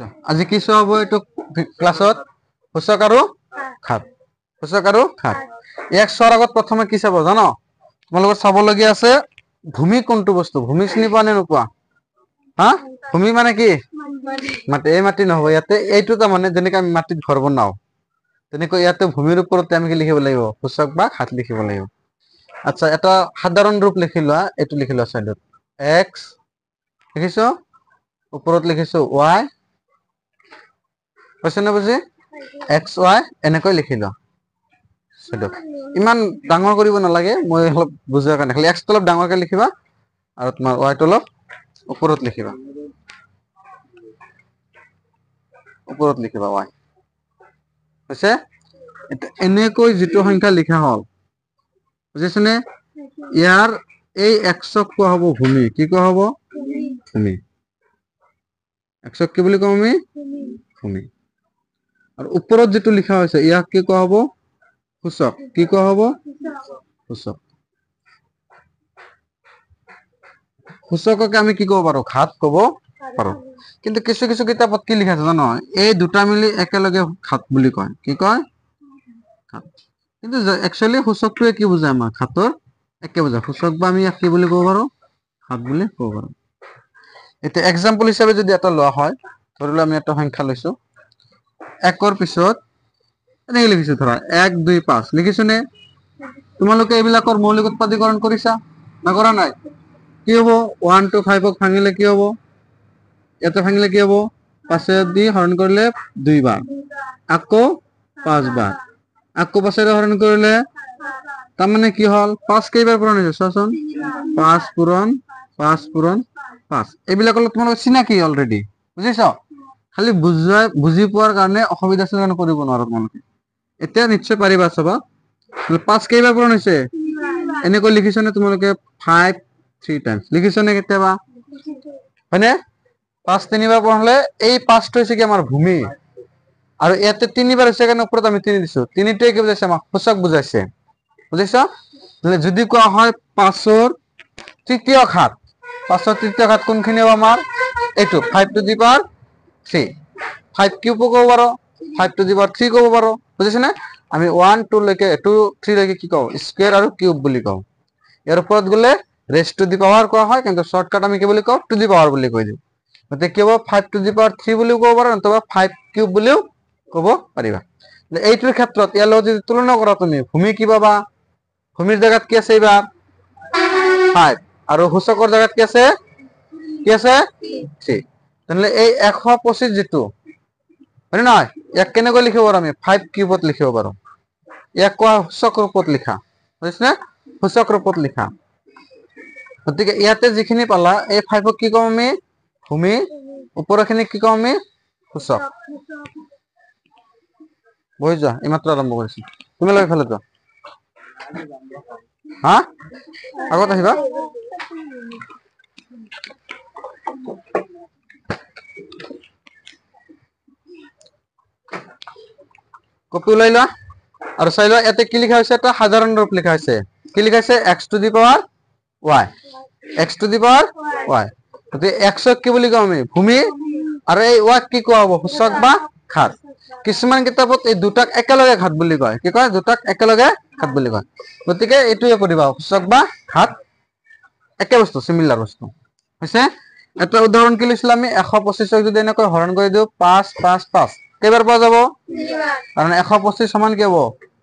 আজি কি চোৱা হ'ব এইটো ক্লাছত সূচক আৰু ঘাত সূচক আৰু ঘাত এক চোৱাৰ আগত প্ৰথমে কি চাব জানো তোমালোকৰ চাবলগীয়া আছে ভূমি কোনটো বস্তু ভূমি চিনি পোৱা নে নোপোৱা হা ভূমি মানে কি মাটি এই মাটি নহব ইয়াতে এইটো তাৰমানে যেনেকৈ আমি মাটিত ঘৰ বনাও তেনেকৈ ইয়াতে ভূমিৰ ওপৰতে আমি কি লিখিব লাগিব সূচক বা ঘাত লিখিব লাগিব আচ্ছা এটা সাধাৰণ ৰূপ লিখি লোৱা এইটো লিখি লোৱা সাইডত x লিখিছো ওপৰত লিখিছো y কৈছে না বুজি xy এনেকৈ লিখি লোৱা সাইডত ইমান ডাঙৰ কৰিব নালাগে মই অলপ বুজাৰ কাৰণে খালি x টো অলপ ডাঙৰকৈ লিখিবা আৰু তোমাৰ y টো অলপ ওপৰত লিখিবা ওপৰত লিখিবা y হৈছে এনেকৈ যেটো সংখ্যা লিখা হল বুজিছনে ইয়াৰ এই x ক কোৱা হ'ব ভূমি কি কোৱা হ'ব ভূমি x কি বুলি কম আমি ভূমি আৰু ওপৰত যেটো লিখা হৈছে ইয়াক কি কোৱা হ'ব সূচক কি কোৱা হ'ব সূচক সূচককে আমি কি ক'ব পাৰো ঘাত ক'ব পাৰো কিন্তু কিছু কিছু কিতাপত কি লিখা আছে জানো এই দুটা মিলি একেলগে ঘাত বুলি কয় কি কয় ঘাত কিন্তু একচুয়ালি সূচকটোৱে কি বুজায় আমাৰ ঘাতৰ একে বুজায় সূচক বা আমি কি বুলি ক'ব পাৰো ঘাত বুলি ক'ব পাৰো এটা एग्जांपल হিচাপে যদি এটা লোৱা হয় ধৰিলে আমি এটা সংখ্যা লৈছো 1 ৰ পিছত এনেকৈ লিখিছো ধৰা 1 2 5 লিখিছনে তোমালোকে এইবিলাকৰ মৌলিক উৎপাদীকৰণ কৰিছা না কৰা নাই কি হ'ব 1 2 5 ক ভাঙিলে কি হ'ব এতে ভাঙিলে কি হ'ব 5 দি হৰণ কৰিলে 2 বাৰ আকৌ 5 বাৰ আকৌ 5 ৰে হৰণ কৰিলে তাৰ মানে কি হল 5 কেইবাৰ পূৰণ হৈছে চোৱাচোন 5 পূৰণ 5 এইবিলাক হল তোমালোকৰ চিনাকি অলৰেডি বুজিছা খালি বুজি পোৱাৰ কাৰণে অসুবিধা আছে কাৰণে কৰিব নোৱাৰো তোমালোকে এতিয়া নিশ্চয় পাৰিবা চাবা 5 কেইবাৰ পূৰণ হৈছে এনেকৈ লিখিছনে তোমালোকে 5 3 টাইমছ লিখিছনে কেতিয়াবা হয়নে 5 তিনিবাৰ পূৰণ হলে এই 5 টো হৈছে কি আমাৰ ভূমি আৰু ইয়াতে তিনিবাৰ হৈছে কাৰণে ওপৰত আমি 3 দিছো তিনিটোৱে কি বুজাইছে আমাক সূচক বুজাইছে বুজিছা যদি কোৱা হয় 5 ৰ তৃতীয় ঘাত 5 ৰ তৃতীয় ঘাত কোনখিনি হ'ব আমাৰ এইটো 5 টু দি পাৱাৰ 3 5 কিউব ক'ব পাৰো 5 টু দি পাৱাৰ 3 ক'ব পাৰো বুজিছনে আমি 1 2 লৈকে 2 3 লৈকে কি কওঁ স্কয়াৰ আৰু কিউব বুলি কওঁ ইয়াৰ ওপৰত গলে ৰেজ টু দি পাৱাৰ কোৱা হয় কিন্তু শৰ্টকাট আমি কি বুলি কওঁ টু দি পাৱাৰ বুলি কৈ দিওঁ গতে কি হ'ব 5 টু দি পাৱাৰ 3 বুলিও ক'ব পাৰো অথবা 5 কিউব বুলিও ক'ব পাৰিবা এইটোৰ ক্ষেত্ৰত ইয়াৰ লগত যদি তুলনা কৰা তুমি ভূমি কি পাবা ভূমিৰ জায়গাত কি আছে এবাৰ 5 আৰু সূচকৰ জায়গাত কি আছে 3 তেনলে এই 125 যেটো হয় না এক কেনেকৈ লিখিব পাৰো আমি 5 কিউবত লিখিব পাৰো এক কোৱা সূচক ৰূপত লিখা বুজিছনে সূচক ৰূপত লিখা গতিকে ইয়াতে যিখিনি পালা এই 5 ক কি কম আমি ভূমি ওপৰখিনি কি কম আমি সূচক বহি যোৱা এইমাত্ৰ আৰম্ভ কৰিছো তুমি লৈ ফেলে যোৱা হা আগত আহিবা কপি ওলাই লোৱা আৰু চাই লোৱা ইয়াতে কি লিখা হৈছে এটা সাধাৰণ ৰূপ লিখা হৈছে কি লিখা আছে x two the power y x two the power y গতি x ক কি বুলি কওঁ আমি ভূমি আৰু এই y কি কোৱা হ'ব সূচক বা ঘাত কিছুমান কিতাপত এই দুটাক একেলগে ঘাত বুলি কয় কি কয় দুটাক একেলগে ঘাত বুলি কয় গতিকে এইটোৱে কৰিবা সূচক বা ঘাত একে বস্তু সিমিলাৰ বস্তু হৈছে এটা উদাহৰণ কি লৈছিল আমি 125 ক যদি এনেকৈ হৰণ কৰি দিও 5 5 5 কেইবাৰ পোৱা যাব কাৰণ 125 সমান কি হ'ব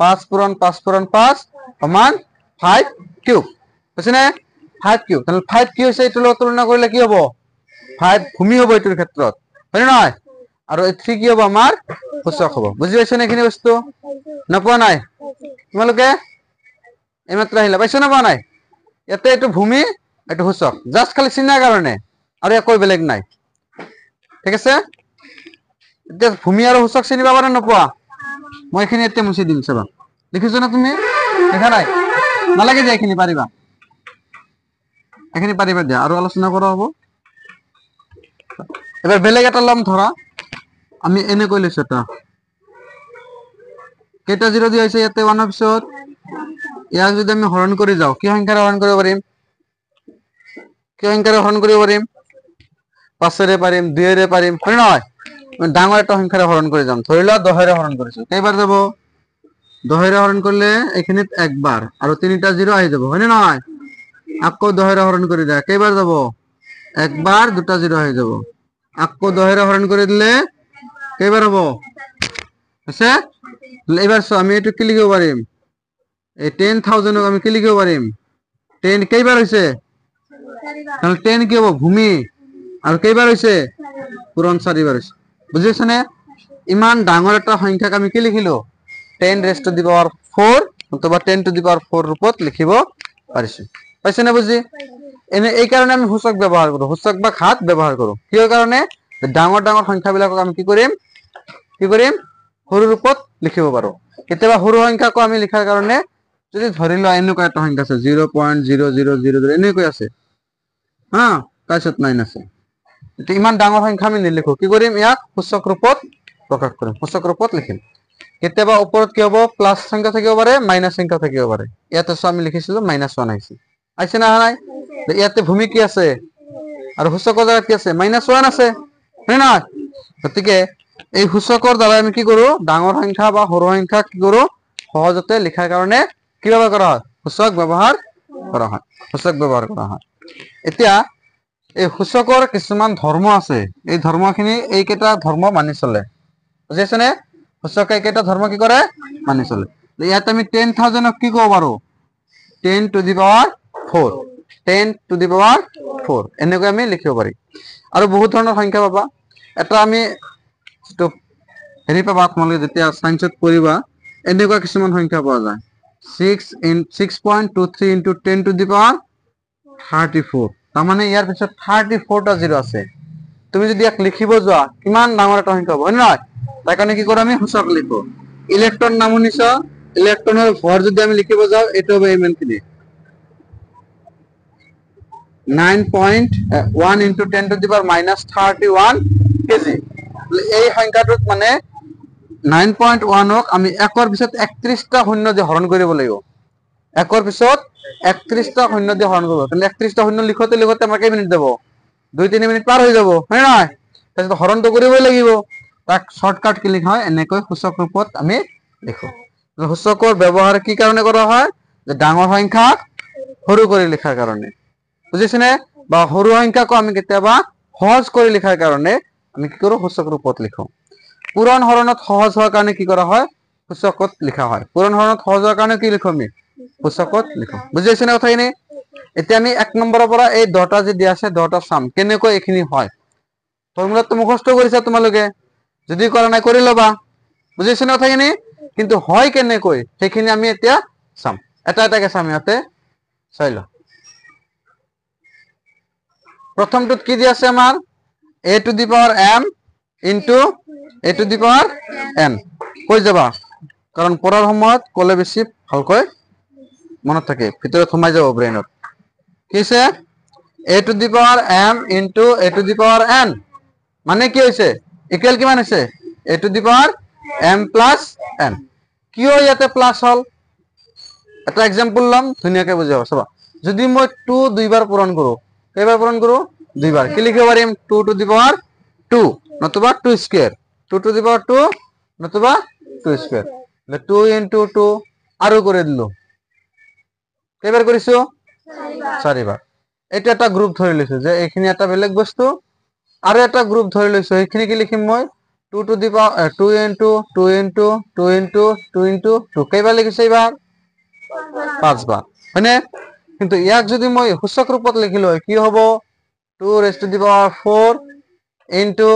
5 পূৰণ 5 সমান 5 কিউব হৈছে নে 5 কিউব তাহলে 5 কি হৈছে এইটোৰ লগত তুলনা কৰিলে কি হ'ব 5 ভূমি হ'ব এইটোৰ ক্ষেত্ৰত হয় নহয় আৰু এই 3 কি হ'ব আমাৰ সূচক হ'ব বুজি পাইছ নে এখিনি বস্তু নপোৱা নাই তোমালোকে এইমাত্ৰ আহিলা পাইছ না পোৱা নাই ইয়াতে এইটো ভূমি এইটো সূচক জাস্ট খালি চিনাৰ কাৰণে আৰু একো বেলেগ নাই ঠিক আছে এতিয়া ভূমি আৰু সূচক চিনি পাবা নে নপোৱা মই এখিনি এতিয়া মুছি দিম চাবা দেখিছ না তুমি দেখা নাই নালাগে যে এখিনি পাৰিবা দিয়া আৰু আলোচনা কৰা হ'ব এবাৰ বেলেগ এটা লম ধৰা আমি এনে কৈ লৈছো এটা কেইটা জিৰো দি হৈছে ইয়াতে 1 ৰ পিছত ইয়াক যদি আমি হৰণ কৰি যাও কি সংখ্যাৰে হৰণ কৰিব পাৰিম 5 ৰে পাৰিম 2 ৰে পাৰিম হয় নহয় ডাঙৰ এটা সংখ্যাৰে হৰণ কৰি যাম। ধৰি লোৱা 10ৰে হৰণ কৰিছো, কেইবাৰ যাব? 10ৰে হৰণ কৰিলে এইখিনিত একবাৰ আৰু 3টা 0 আহি যাব, হয়নে নহয়? আকৌ 10ৰে হৰণ কৰি দিয়া, কেইবাৰ যাব? একবাৰ, 2টা 0 আহি যাব। আকৌ 10ৰে হৰণ কৰি দিলে কেইবাৰ হ'ব? আছে। এবাৰ চোৱা, আমি এইটো কি লিখিব পাৰিম? এই 10,000ক আমি কি লিখিব পাৰিম? 10 কেইবাৰ হৈছে? 10 কি হ'ব? ভূমি। আৰু কেইবাৰ হৈছে? পূৰণ 4বাৰ হৈছে। বুজিছে নে? ইমান ডাঙৰ এটা সংখ্যাক আমি কি লিখিলো? 10 raised to the power 4 অথবা 10 to the power 4 ৰূপত লিখিব পাৰিছো। পাইছে না বুজি? এনে এই কাৰণে আমি সূচক ব্যৱহাৰ কৰো, সূচক বা ঘাত ব্যৱহাৰ কৰো। কিয় কাৰণে? ডাঙৰ ডাঙৰ সংখ্যাবিলাকক আমি কি কৰিম? সৰু ৰূপত লিখিব পাৰো। কেতিয়াবা সৰু সংখ্যাকো আমি লিখাৰ কাৰণে, যদি ধৰি লোৱা এনেকুৱা এটা সংখ্যা আছে 0.0000 এনেকৈ আছে, হা, তাৰপিছত 9 আছে, এতিয়া ইমান ডাঙৰ সংখ্যা আমি নিলিখো, কি কৰিম? ইয়াক সূচক ৰূপত প্ৰকাশ কৰিম, সূচক ৰূপত লিখিম। কেতিয়াবা ওপৰত কি হ'ব? প্লাস সংখ্যা থাকিব পাৰে, মাইনাস সংখ্যা থাকিব পাৰে। ইয়াতে আমি লিখিছিলো -1 আহিছে, আহিছে না নাই? ইয়াতে ভূমি কি আছে আৰু সূচকৰ জায়গাত কি আছে? -1 আছে, হয় না? গতিকে এই সূচকৰ দ্বাৰা আমি কি কৰো? ডাঙৰ সংখ্যা বা সৰু সংখ্যা কি কৰো? সহজতে লিখাৰ কাৰণে কি ব্যৱহাৰ কৰা হয়? সূচক ব্যৱহাৰ কৰা হয়, সূচক ব্যৱহাৰ কৰা হয়। এতিয়া এই সূচকৰ কিছুমান ধৰ্ম আছে, এই ধৰ্মখিনি এইকেইটা ধৰ্ম মানি চলে, বুজিছে নে? সূচকে এইকেইটা ধৰ্ম কি কৰে? মানি চলে। ইয়াত আমি 10,000ক কি ক'ব পাৰো? 10 to the power 4, 10 to the power 4 এনেকৈ আমি লিখিব পাৰি। আৰু বহুত ধৰণৰ সংখ্যা পাবা। এটা আমি হেৰি পাবা, তোমালোকে যেতিয়া সায়েন্সত পঢ়িবা, এনেকুৱা কিছুমান সংখ্যা পোৱা যায়। 6.23 into 10 to the power 34, তাৰমানে ইয়াৰ পিছত 34টা 0 আছে। তুমি যদি ইয়াক লিখিব যোৱা, কিমান ডাঙৰ এটা সংখ্যা হ'ব, হয় নে নহয়? তাৰ কাৰণে কি কৰো? আমি সূচক লিখো। ইলেক্ট্ৰন নাম শুনিছ? ইলেক্ট্ৰনৰ ভৰ যদি আমি লিখিব যাওঁ, এইটো হ'ব ইমানখিনি, 9.1 into 10 to the power -31 KG. এই সংখ্যাটোত মানে 9.1ক আমি 1ৰ পিছত 31টা শূন্য দি হৰণ কৰিব লাগিব। 1ৰ পিছত 31টা শূন্য দি হৰণ কৰিব। কিন্তু 31টা শূন্য লিখোতে লিখোতে আমাৰ কেই মিনিট যাব? 2-3 মিনিট পাৰ হৈ যাব, হয় নহয়? তাৰপিছত হৰণটো কৰিবই লাগিব। তাক শৰ্টকাট কি লিখা হয়? এনেকৈ সূচক ৰূপত আমি লিখো। সূচকৰ ব্যৱহাৰ কি কাৰণে কৰা হয়? যে ডাঙৰ সংখ্যাক সৰু কৰি লিখাৰ কাৰণে, বুজিছে নে? বা সৰু সংখ্যাকো আমি কেতিয়াবা সহজ কৰি লিখাৰ কাৰণে আমি কি কৰো? সূচক ৰূপত লিখো। পূৰণ হৰণত সহজ হোৱাৰ কাৰণে কি কৰা হয়? সূচকত লিখা হয়। পূৰণ হৰণত সহজ হোৱাৰ কাৰণে কি লিখো? আমি সূচকত লিখো। বুজি পাইছে নে কথাখিনি? এতিয়া আমি 1 নম্বৰৰ পৰা এই 10টা যে দিয়া আছে, 10টা চাম কেনেকৈ এইখিনি হয়। ফৰ্মুলাটো মুখস্থ কৰিছা তোমালোকে, যদি কৰা নাই কৰি ল'বা। বুজিছে নে কথাখিনি? কিন্তু হয় কেনেকৈ সেইখিনি আমি এতিয়া চাম, এটা এটাকে চাম। ইয়াতে চাই লওঁ। প্ৰথমটোত কি দি আছে আমাৰ? a to the power m into a to the power n। কৈ যাবা, কাৰণ পঢ়াৰ সময়ত ক'লে বেছি ভালকৈ মনত থাকে, ভিতৰত সোমাই যাব ব্ৰেইনত। কি আছে? a to the power m into a to the power n মানে কি হৈছে? ইকুৱেল কিমান হৈছে? a to the power m plus n। কিয় ইয়াতে প্লাস হল? এটা এক্সাম্পল লম, ধুনীয়াকে বুজাব চাবা। যদি মই 2 দুইবাৰ পূৰণ কৰো, কেইবাৰ পূৰণ কৰো? দুইবাৰ। কি লিখিব পাৰিম? 2 to the power 2 নতুবা 2 স্কয়ার, 2 to the power 2 নতুবা 2 স্কয়ার। 2 into 2 আৰু কৰি দিলো, কেইবাৰ কৰিছো? 4বাৰ। এটা এটা গ্ৰুপ ধৰি লৈছো যে এইখিনি এটা বেলেগ বস্তু, আৰু এটা গ্ৰুপ ধৰি লৈছো, এইখিনি কি লিখিম মই? 2 to the power 2 into 2 into 2 into 2 into 2 কেইবাৰ লিখিছো? এইবাৰ 5বাৰ, হয়নে? কিন্তু ইয়াক যদি মই সূচক ৰূপত লিখিলো হয়, কি হ'ব? 2 raised to the power 4 into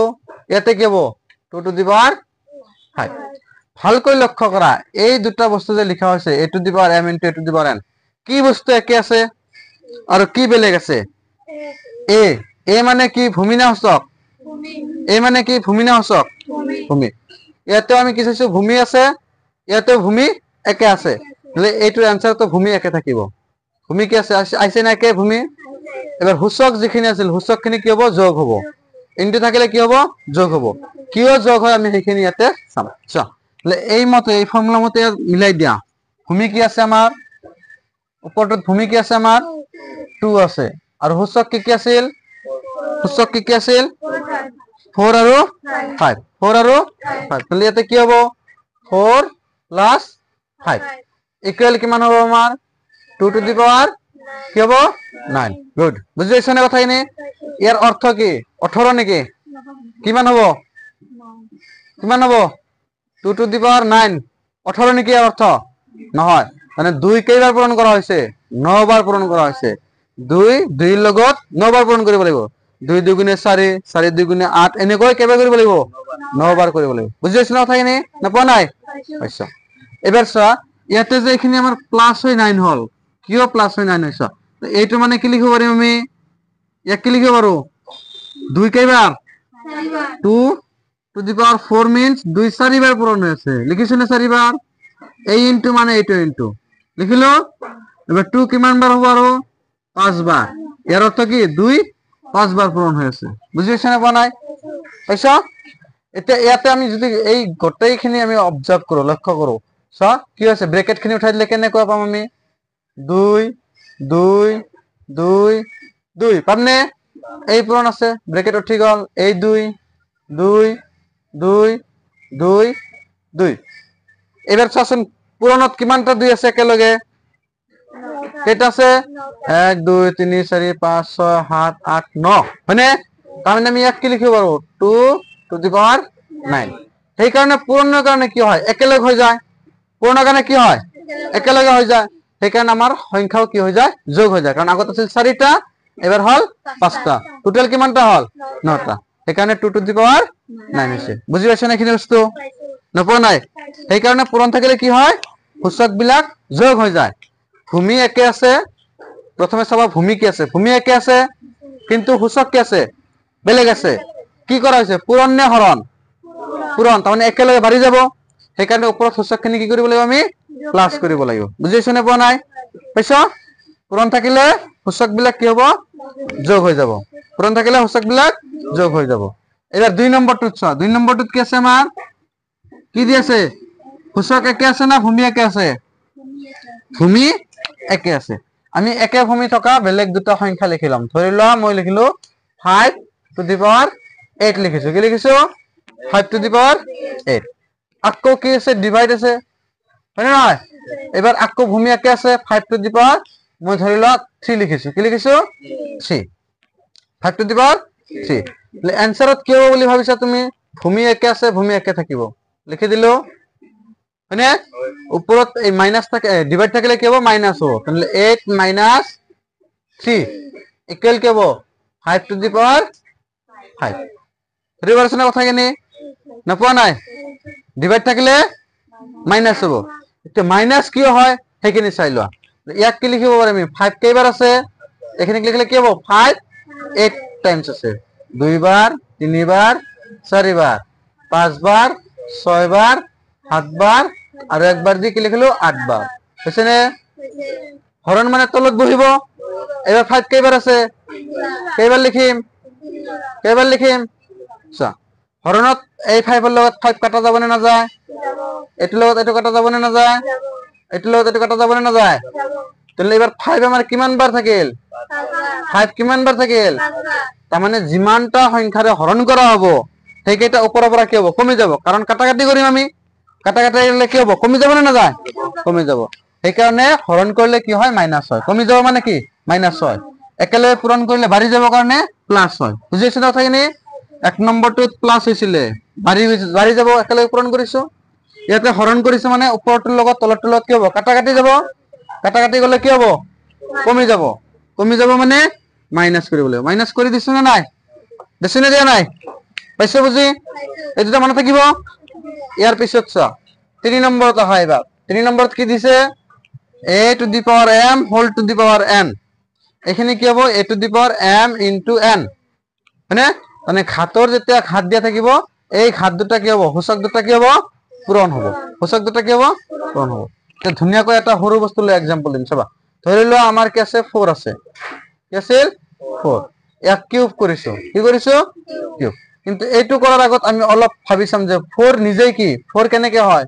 ইয়াতে কি হ'ব? 2 to the power 5। ভালকৈ লক্ষ্য কৰা, এই দুটা বস্তু যে লিখা হৈছে a to the power m into a to the power n, কি বস্তু একে আছে আৰু কি বেলেগ আছে? এ এ মানে কি? ভূমি না সূচক? এ মানে কি? ভূমি না সূচক? ভূমি। ইয়াতেও আমি কি চাইছো? ভূমি আছে, ইয়াতেও ভূমি একে আছে, তাহলে এইটোৰ এনসারটো ভূমি একে থাকিব। ভূমি কি আছে? আইছে না একে ভূমি? এবার সূচক যিখিনি আছিল, সূচকখিনি কি হ'ব? যোগ হ'ব। ইনটু থাকিলে কি হ'ব? যোগ হ'ব। কিয় যোগ হয় আমি সেইখিনি ইয়াতে চাম। চোৱা, তাহলে এই মতে এই ফৰ্মুলা মতে মিলাই দিয়া। ভূমি কি আছে আমাৰ? ওপৰটোত ভূমি কি আছে আমাৰ? 2 আছে। আৰু সূচক কি কি আছিল? সূচক কি কি আছিল? 4 আৰু 5 4 আৰু 5 তাহলে ইয়াতে কি হ'ব 4 প্লাস 5 ইকুয়াল কিমান হ'ব আমাৰ 2 টু দি পাৱাৰ কি হ'ব 9 গুড বুজি পাইছ না কথাখিনি ইয়াৰ অৰ্থ কি 18 নেকি কিমান হ'ব 2 টু দি পাৱাৰ 9 18 নেকি ইয়াৰ অৰ্থ নহয় মানে 2 কেইবাৰ পূৰণ কৰা হৈছে 9 বাৰ পূৰণ কৰা হৈছে 2 2 লগত 9 বাৰ পূৰণ কৰিব লাগিব 2 2 গুণে 4 4 2 গুণে 8 এনেকৈ কেইবাৰ কৰিব লাগিব 9 বাৰ কৰিব লাগিব বুজি পাইছ না কথাখিনি না পোৱা নাই পাইছ এবাৰ চোৱা ইয়াতে যে এখিনি আমাৰ প্লাস হৈ 9 হল কিয় প্লাস হৈ 9 হৈছে এইটো মানে কি লিখিব পাৰিম আমি ইয়াক কি লিখিব পাৰো 2 কেইবাৰ 2 টু দি পাওয়ার 4 means 2 4 বার পূরণ হয়েছে লিখিছো না 4 বার এই ইনটু মানে এইটো ইনটু লিখিলো এবার 2 কিমান বার হবে আরো 5 বার এর অর্থ কি 2 5 বার পূরণ হয়েছে বুঝিছো না বানাই আচ্ছা এটা ইয়াতে আমি যদি এই গোটেইখিনি আমি অবজার্ভ করো লক্ষ্য করো সো কি আছে ব্র্যাকেট খিনি উঠাই দিলে কেনে কয় পাম আমি 2 2 2 2 পামনে এই পূরণ আছে ব্র্যাকেট উঠি গল এই 2 2 2 2 2 এবার চাচোন পূরণত কিমানটা 2 আছে একেলগে কেইটা আছে 1 2 3 4 5 6 7 8 9 মানে তাহলে আমি এক কি লিখিব পারো 2 টু দি পাওয়ার 9 সেই কারণে পূরণের কারণে কি হয় একেলগে হয়ে যায় পূরণের কারণে কি হয় একেলগে হয়ে যায় সেই কারণে আমার সংখ্যাও কি হয়ে যায় যোগ হয়ে যায় কারণ আগত আছিল 4টা এবার হল 5টা টোটাল কিমানটা হল 9টা সেই কারণে 2 টু দি পাওয়ার 9 আছে বুঝি পাইছ না এখিনি বস্তু নপোৱা নাই সেই কারণে পূরণ থাকিলে কি হয় সূচক বিলাক যোগ হয়ে যায় ভূমি একে আছে প্রথমে চাবা ভূমি কি আছে ভূমি একে আছে কিন্তু সূচক কি আছে বেলেগ আছে কি করা হয়েছে পূরণ নে হরণ পূরণ তার মানে একেলগে বাড়ি যাব সেই কারণে উপৰত সূচকখিনি কি কৰিব লাগিব আমি প্লাস কৰিব লাগিব বুজিছ নে পোৱা নাই পাইছ পূরণ থাকিলে সূচক বিলাক কি হ'ব যোগ হৈ যাব পূরণ থাকিলে সূচক বিলাক যোগ হৈ যাব এবার 2 নম্বরটো চোৱা 2 নম্বৰটোত কি আছে আমাৰ কি দি আছে সূচক একে আছে না ভূমি একে আছে ভূমি একে আছে আমি একে ভূমি থকা বেলেগ দুটা সংখ্যা লিখিলাম ধৰি লোৱা মই লিখিলো 5 টু দি পাওয়ার 8 লিখিছো কি লিখিছো 5 টু দি পাওয়ার 8 আকৌ কি আছে ডিভাইড আছে হয় না এবার আকৌ ভূমি একে আছে 5 টু দি পাওয়ার মই ধৰি লোৱা 3 লিখিছো কি লিখিছো 3 5 টু দি পাওয়ার 3 তাহলে অ্যানসারত কি হ'ব বুলি ভাবিছা তুমি ভূমি একে আছে ভূমি একে থাকিব লিখি দিলো মানে উপৰত এই মাইনাস থাকে ডিভাইড থাকিলে কি হ'ব মাইনাস হ'ব তাহলে 8 মাইনাস 3 ইকুয়াল কি হ'ব 5 টু দি পাওয়ার 5 রিভার্স না কথা কেনে না পোৱা নাই ডিভাইড থাকিলে মাইনাস হ'ব এটা মাইনাস কি হয় সেইখিনি চাই লোৱা ইয়াক কি লিখিব পাৰি আমি 5 কেইবাৰ আছে এখানে লিখলে কি হ'ব 5 8 টাইমস আছে 2 বার 3 বার 4 বার 5 বার 6 বার 7 বার আর একবার দি কি লিখলো 8 বার বুঝছেনে হরণ মানে তলত বহিব এবার 5 কেইবার আছে কেইবার লিখিম আচ্ছা হৰণত এই 5 এর লগত 5 কাটা যাব না যায় এটির লগত এটো কাটা যাব না যায় এটির লগত এটো কাটা যাব না যায় তাহলে এবার 5 আমার কিমান বার থাকিল 5 কিমান বার থাকিল তার মানে যিমানটা সংখ্যাৰে হৰণ কৰা হবো সেইকেইটা ওপৰৰ পৰা কি হ'ব কমি যাব কাৰণ কাটাকাটি কৰিম আমি কাটাকাটি কৰিলে কি হ'ব কমি যাব না যায় কমি যাব সেই কাৰণে হৰণ কৰিলে কি হয় মাইনাস হয় কমি যাব মানে কি মাইনাস হয় একেলগে পূৰণ কৰিলে বাঢ়ি যাব কাৰণে প্লাস হয় বুজিছ না কথাখিনি 1 নম্বৰটোত প্লাস হৈছিলে বাঢ়ি যাব একেলগে পূৰণ কৰিছো ইয়াতে হৰণ কৰিছো মানে ওপৰটোৰ লগত তলৰটোৰ লগত কি হ'ব কাটাকাটি যাব কাটাকাটি গলে কি হ'ব কমি যাব মানে মাইনাস কৰিব লাগিব মাইনাস কৰি দিছো না নাই দিছো না দিয়া নাই পাইছো বুজি এই দুটা মনত থাকিব ইয়াৰ পিছত চোৱা 3 নম্বৰত হয় এবাৰ 3 নম্বৰত কি দিছে a to the power m whole to the power n এখানে কি হ'ব a to the power m into n মানে মানে ঘাতৰ যেতিয়া ঘাত দিয়া থাকিব এই ঘাত দুটা কি হ'ব সূচক দুটা কি হ'ব পূৰণ হ'ব সূচক দুটা কি হ'ব পূৰণ হ'ব তে ধুনিয়াকৈ এটা সৰু বস্তু লৈ एग्जांपल দিম চাবা ধৰি লোৱা আমাৰ কি আছে 4 আছে কি আছিল 4 এক কিউব কৰিছো কি কৰিছো কিউব কিন্তু এইটো কৰাৰ আগত আমি অলপ ভাবি চাম যে 4 নিজেই কি 4 কেনেকে হয়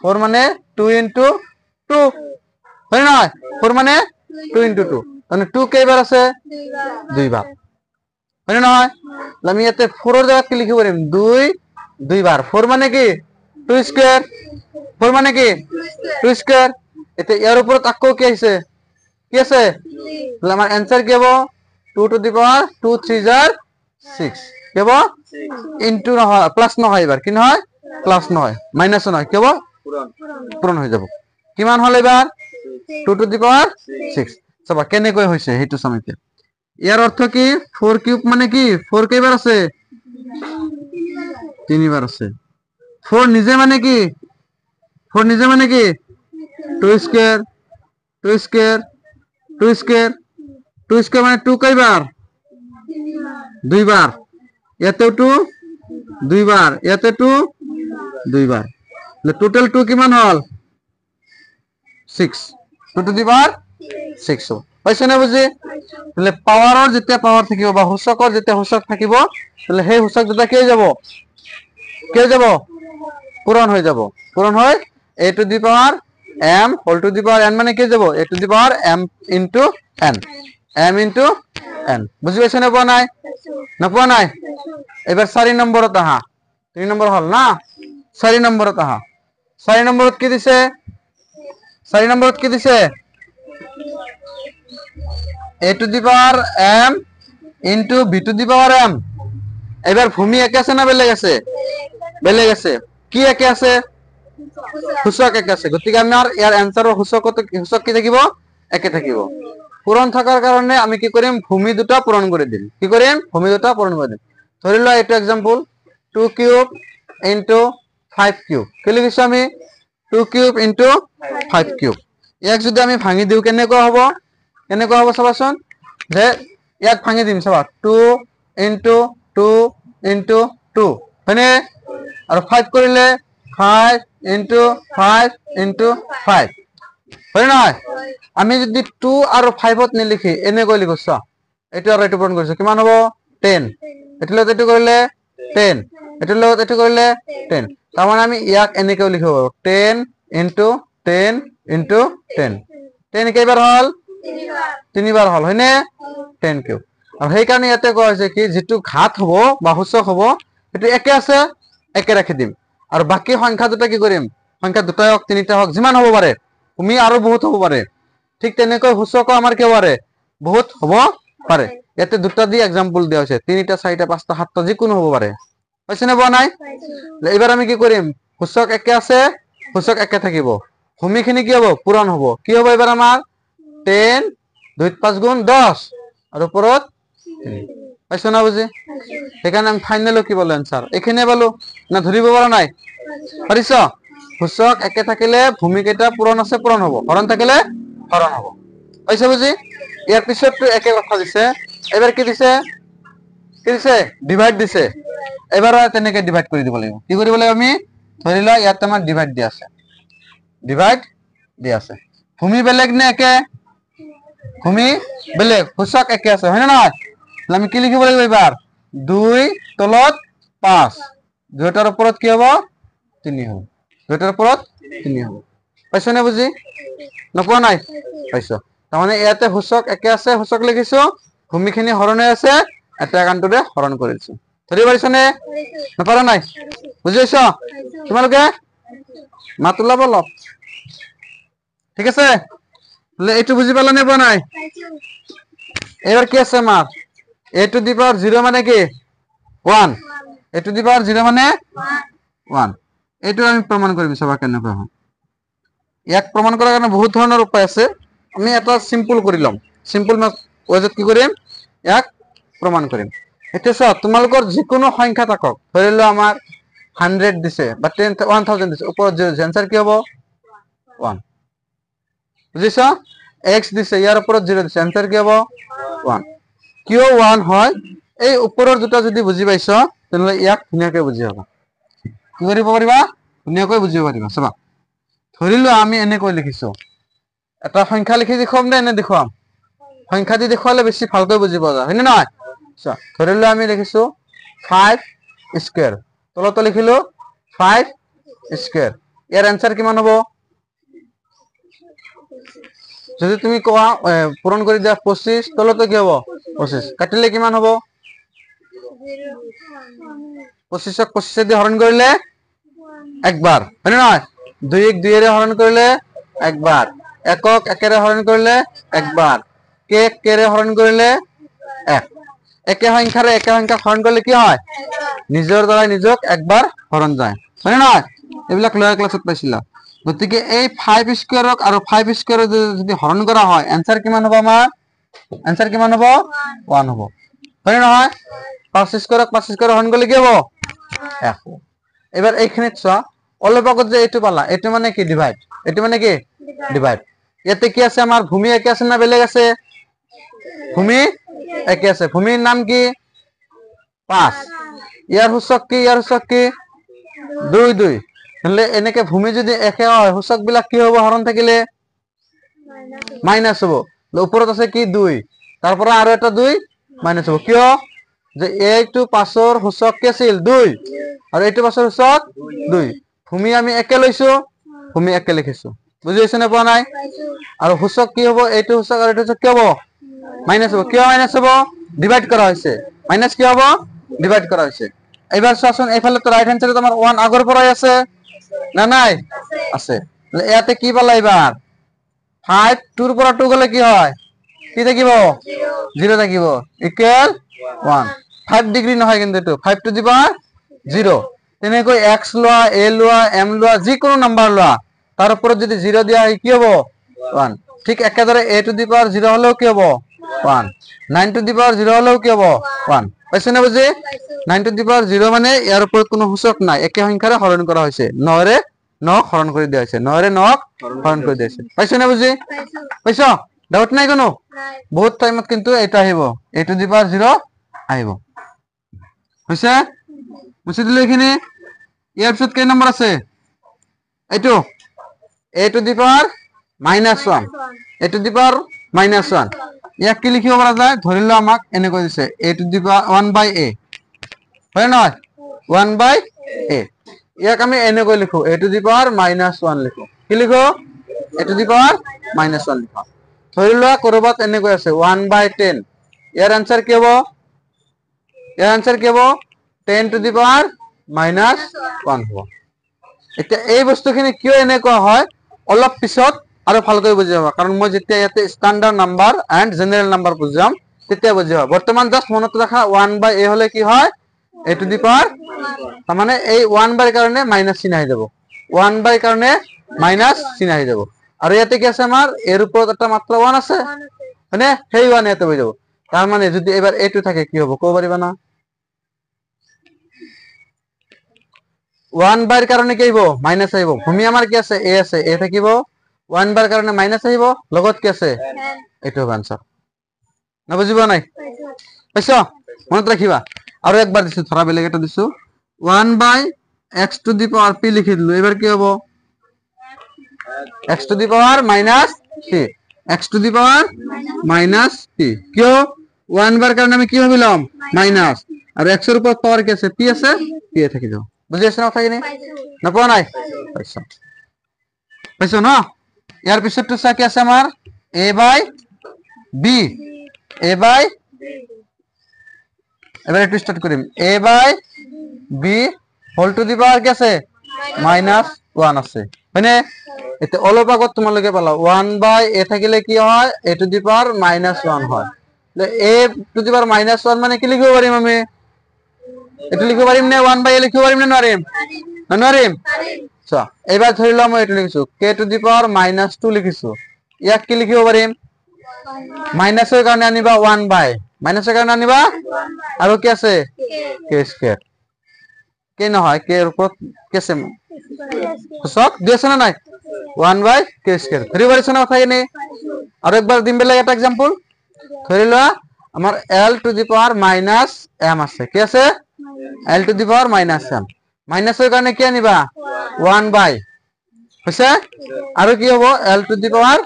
4 মানে 2 into 2 হয় না 4 মানে 2 into 2 মানে 2 কেইবাৰ আছে দুইবাৰ হয় না হয়? আমি ইয়াতে 4 এর জায়গায় কি লিখব পারিম 2 দুইবার 4 মানে কি 2 স্কয়ার 4 মানে কি 2 স্কয়ার এতে এর উপর তাকো কি আছে কি আছে তাহলে আমার आंसर কি হবে 2 টু দি পাওয়ার 2 3 jar 6 কি হবে ইনটু না হয় প্লাস না হয় এবার কি না হয় প্লাস না হয় মাইনাস না হয় কি হবে পূরণ হয়ে যাব কিমান হল এবার 2 টু দি পাওয়ার 6 সবা কেনে কই হইছে হেতু সমিতে এর অর্থ কি 4 কিউব মানে কি 4 কয়বার আছে তিনবার আছে 4 নিজে মানে কি 4 নিজে মানে কি 2 স্কয়ার 2 স্কয়ার 2 স্কয়ার 2 স্কয়ার মানে 2 কয়বার দুইবার এতে 2 দুইবার এতে 2 দুইবার তাহলে টোটাল 2 কিমান হল 6 2 টু দি পাওয়ার 6 পাইছ না বুঝি তাহলে পাওয়াৰৰ যেতিয়া পাওয়াৰ থাকিব বা হুচকৰ যেতিয়া হুচক থাকিব তাহলে সেই হুচক দুটা কি যাব পূরণ হয়ে যাব পূরণ হয় a to the power m whole to the power n মানে কি যাব a to the power m into n m into n বুঝি পাইছ না পোৱা নাই এবার 4 নম্বরত আহা 3 নম্বর হল না 4 নম্বরত আহা 4 নম্বরত কি দিছে 4 নম্বরত কি দিছে a to the power m into b two the power m এবার ভূমি একে আছে না বেলেগ আছে কি একে আছে হুচক একে আছে গতিকে আমার ইয়ার आंसर হুচক কি থাকিব একে থাকিব পূরণ থাকার কারণে আমি কি করিম ভূমি দুটো পূরণ করে দিম কি করিম ভূমি দুটো পূরণ করে দিম ধরি লও এটা एग्जांपल 2 কিউব ইনটু 5 কিউব কি লিখিছো আমি 2 কিউব ইনটু 5 কিউব ইয়াক যদি আমি ভাঙি দিও কেনেকৈ হ'ব চাবাচোন যে ইয়াক ভাঙি দিম চাবা 2 ইনটু 2 ইনটু 2 মানে আর 5 করিলে 5 ইনটু 5 ইনটু 5 হয় না আমি যদি 2 আর 5 ত নিলিখি এনে কই লিখছ এটো আর এটো পূরণ কৰিছো কিমান হ'ব 10 এটো লগত এটো কৰিলে 10 এটো লগত এটো কৰিলে 10 তাৰ মানে আমি ইয়াক এনে কই লিখিব 10 ইনটু 10 ইনটু 10 10 কেইবাৰ হল তিনিবাৰ হল হয়নে 10 কিউব আৰ সেই কাৰণে ইয়াতে কোৱা হৈছে কি যেটো ঘাত হ'ব বা হুচক হ'ব এটো একে আছে একে রাখি দিম আর বাকি সংখ্যা দুটা কি কৰিম সংখ্যা দুটা হোক তিনিটা হোক যিমান হ'ব পাৰে তুমি আৰু বহুত হ'ব পাৰে ঠিক তেনেকৈ হুচক আমাৰ কি হ'ব পাৰে বহুত হ'ব পাৰে ইয়াতে দুটা দি एग्जांपल দিয়া হৈছে তিনিটা চাৰিটা পাঁচটা সাতটা যিকোনো হ'ব পাৰে পাইছে না নাই এবাৰ আমি কি কৰিম হুচক একে আছে হুচক একে থাকিব ভূমিখিনি কি হ'ব পূৰণ হ'ব কি হ'ব এবাৰ আমাৰ 10 2 5 গুণ 10 আর উপরত পাইছো না বুঝি এখানে আমি ফাইনাল কি বল आंसर এখানে বলো না ধরিব পারা নাই পারিছ হুচক একে থাকিলে ভূমি কেটা পূরণ আছে পূরণ হ'ব হরণ থাকিলে হরণ হ'ব পাইছো বুঝি ইয়ার পিছত একে কথা দিছে এবাৰ কি দিছে ডিভাইড দিছে এবাৰ তেনেকে ডিভাইড কৰি দিব লাগিব কি কৰিব লাগিব আমি ধৰিলা ইয়াত আমাৰ ডিভাইড দি আছে ভূমি বেলেগ নে একে ভূমি বেলেগ হুচক একে আছে হয় না নয় তাহলে আমি কি লিখিব লাগিব এবাৰ 2 তলত 5 দুটাৰ ওপৰত কি হ'ব 3 হ'ব দুটাৰ ওপৰত 3 হ'ব পাইছো না বুজি নপোৱা নাই পাইছো তাৰ মানে ইয়াতে হুচক একে আছে হুচক লিখিছো ভূমিখিনি হৰণে আছে এটা কান্তৰে হৰণ কৰিছো ধৰি পাৰিছ নে নপাৰা নাই বুজিছ তোমালোকে মাত ওলাব লক ঠিক আছে তাহলে এইটো বুজি পালা নে পোৱা নাই এবাৰ কি আছে আমাৰ a টু দি পাওয়ার 0 মানে কি 1 a টু দি পাওয়ার 0 মানে 1 এটো আমি প্রমাণ কৰিম সবা কেনেকৈ হয় ইয়াক প্ৰমাণ কৰাৰ কাৰণে বহুত ধৰণৰ উপায় আছে আমি এটা সিম্পল কৰি লম সিম্পল ওয়েজত কি কৰিম ইয়াক প্ৰমাণ কৰিম এটা সব তোমালোকৰ যিকোনো সংখ্যা থাকক ধৰি ল আমাৰ 100 দিছে বা 1000 দিছে ওপৰত 0 দিছে आंसर কি হ'ব 1 বুজিছ x দিছে ইয়াৰ ওপৰত 0 দিছে आंसर কি হ'ব 1 কিয় 1 হয় এই ওপৰৰ দুটা যদি বুজি পাইছ তেনলে ইয়াক ধুনিয়াকৈ বুজি পাবা কি কৰিব পাৰিবা ধুনিয়াকৈ বুজিব পাৰিবা চাবা ধৰিলো আমি এনেকৈ লিখিছো এটা সংখ্যা লিখি দেখুৱাম নে এনে দেখুৱাম সংখ্যা দি দেখুৱালে বেছি ভালকৈ বুজি পোৱা যায় হয়নে নহয় আচ্ছা ধৰিলো আমি লিখিছো 5 স্কয়াৰ তলত লিখিলো 5 স্কয়াৰ ইয়াৰ आंसर কিমান হ'ব যদি তুমি কোৱা পূৰণ কৰি দিয়া 25 তলতে কি হ'ব 25 কাটিলে কিমান হ'ব 25ক 25 দিয়ে হরণ করলে একবার, হয় না? 2 2 এর হরণ করলে একবার, একক একের হরণ করলে একবার, কে কে এর হরণ করলে এক। একে সংখ্যা হরণ করলে কি হয়? নিজৰ দ্বাৰা নিজক একবাৰ হৰণ যায়, হয় না? এইবিলাক লয়াৰ ক্লাছত পাইছিলা। গতিকে এই 5 স্কয়াৰক আৰু 5 স্কয়াৰক যদি হৰণ কৰা হয় এনসাৰ কিমান হ'ব? আমাৰ এনসাৰ কিমান হ'ব? 1 হ'ব, হয় না? 5 স্কয়াৰক 5 স্কয়াৰ হৰণ কৰলে কি হ'ব? 1 হ'ব। এবাৰ এইখানে চোৱা, অলপ আগত যে এইটো পালা, এইটো মানে কি? ডিভাইড। এইটো মানে কি? ডিভাইড। ইয়াতে কি আছে? আমাৰ ভূমি একে আছে না বেলেগ আছে? ভূমি একে আছে। ভূমিৰ নাম কি? 5। ইয়াৰ সূচক কি? ইয়াৰ সূচক কি? 2 2। হলে এনেকে ভূমি যদি একে হয় সূচক বিলাক কি হ'ব? হরণ থাকিলে মাইনাস হ'ব। উপৰত আছে কি? 2, তাৰপৰে আৰু এটা 2 মাইনাস হ'ব। কিয়? যে এইটো 5ৰ সূচক কি আছিল? 2, আৰু এইটো 5ৰ সূচক 2। ভূমি আমি একে লৈছো, ভূমি একে লিখিছো। বুজি পাইছ না? পোৱা নাই? আৰু সূচক কি হ'ব? এইটো সূচক আৰু এইটো সূচক কি হ'ব? মাইনাস হ'ব। কিয় মাইনাস হ'ব? ডিভাইড করা হয়েছে। মাইনাস কি হ'ব? ডিভাইড করা হয়েছে। এবার চোৱাচোন, এইফালে তো ৰাইট হ্যান্ড সাইডে তোমাৰ 1 আগৰ পৰাই আছে না? নাই আছে। ইয়াতে কি পালা? এবাৰ 5 2 ৰ পৰা 2 গলে কি হয়? কি থাকিব? 0 থাকিব, ইকুয়াল 1। 5 ডিগ্রি নহয় কিন্তু এটো 5 টু দি পাওয়ার 0। তেনেকৈ x লোৱা, a লোৱা, m লোৱা, যিকোনো নাম্বাৰ লোৱা, তাৰ উপৰে যদি 0 দিয়া হয় কি হ'ব? 1। ঠিক একেদৰে a টু দি পাওয়ার 0 হলেও কি হ'ব? 1। 9 টু দি পাওয়ার 0 হলেও কি হ'ব? 1। পাইছ না বুজি? 9 টু দি পাওয়ার 0 মানে ইয়াৰ উপৰত কোনো সূচক নাই, একে সংখ্যাৰে হৰণ কৰা হৈছে। 9 ৰে 9 হৰণ কৰি দিয়া হৈছে, 9 ৰে 9 হৰণ কৰি দিয়া হৈছে। পাইছ না বুজি? পাইছ? ডাউট নাই কোনো? বহুত টাইমত কিন্তু এটা আহিব, a টু দি পাওয়ার 0 আহিব। হৈছে? বুজি দিলে এইখিনি? ইয়াৰ পিছত কেই নম্বৰ আছে? এইটো a to the power -1, a to the power -1। ইয়াক কি লিখিব পৰা যায়? ধৰি লও আমাক এনেকৈ দিছে a to the power 1/a, হয় নহয়? 1/a। ইয়াক আমি এনেকৈ লিখো, a টু দি পাওয়ার -1 লিখো। কি লিখো? a টু দি পাওয়ার -1 লিখো। ধৰি লোৱা কৰবাত এনেকৈ আছে 1/10। ইয়াৰ আনসাৰ কি হ'ব? ইয়াৰ আনসাৰ কি হ'ব? 10 টু দি পাওয়াৰ -1 হ'ব। এতিয়া এই বস্তুখিনি কিয় এনেকুৱা হয় অলপ পিছত আৰু ভালকৈ বুজি পাবা, কাৰণ মই যেতিয়া ইয়াতে standard number and general number বুজাম তেতিয়া বুজি পাবা। বৰ্তমান জাস্ট মনত ৰাখা 1/a হলে কি হয়? a টু দি পাওয়ার, তার মানে এই 1/, কারণে মাইনাস চিহ্ন আহি যাব। 1/, কারণে মাইনাস চিহ্ন আহি যাব। আৰু ইয়াতে কি আছে? আমাৰ এৰ উপৰত এটা মাত্ৰ 1 আছে, মানে সেই 1 ইয়াতে হৈ যাব। তাৰ মানে যদি এবাৰ a2 থাকে কি হ'ব? কব পাৰিবা না? 1/, কারণে কি আহিব? মাইনাস আহিব। ভূমি আমার কি আছে? a আছে, a থাকিব। 1/, কারণে মাইনাস আহিব, লগত কি আছে? এইটো হবে আনসার। না বুঝিব নাই? পাইছ? মনত রাখিবা। আৰু একবার দিছো, ধরা বেলেগ এটা দিছো, 1/x two the power p লিখি দিলো। এবার কি হবো? x two the power -p, x two the power -p। কিয়? 1/, কারণে আমি কি ভাবিলাম? মাইনাস, আর x এর উপর পাওয়ার কি আছে? p আছে, p এ থাকি যাও। বুঝি আসছে না কথা কিনি? না পোৱা নাই? পাইছ? পাইছ না? ইয়াৰ পিছৰটো চা কি আছে আমার? a/b, a/, এবার একটু স্টার্ট করিম। a/b whole to the power কি আছে? -1 আছে, হয়নে? এতে অলপ আগত তোমালোকে পালা 1/a থাকিলে কি হয়? a টু দি পাওয়ার -1 হয়। a টু দি পাওয়ার -1 মানে কি লিখিব পাৰিম আমি? এটা লিখিব পাৰিম নে? 1/a লিখিব পাৰিম নে নোৱাৰিম? নোৱাৰিম। আচ্ছা, এবাৰ ধৰি লও মই এইটো লিখিছো k টু দি পাওয়াৰ -2 লিখিছো। ইয়াক কি লিখিব পাৰিম? মাইনাসেৰ কাৰণে আনিবা 1/, মাইনাসেৰ কাৰণে আনিবা, আৰু কি আছে? k square. কে নহয়, কে এর উপর কি আছে? সূচক দিয়েছে না নাই? 1/k square. ধরি পারিছ না কথা কিনি? আৰু একবাৰ দিম বেলেগ এটা এক্সাম্পল। ধৰি লোৱা আমার l to the power -m আছে। কি আছে? l to the power -m। মাইনাসের কারণে কি আনিবা? 1/, হইছে? আৰু কি হ'ব? l to the power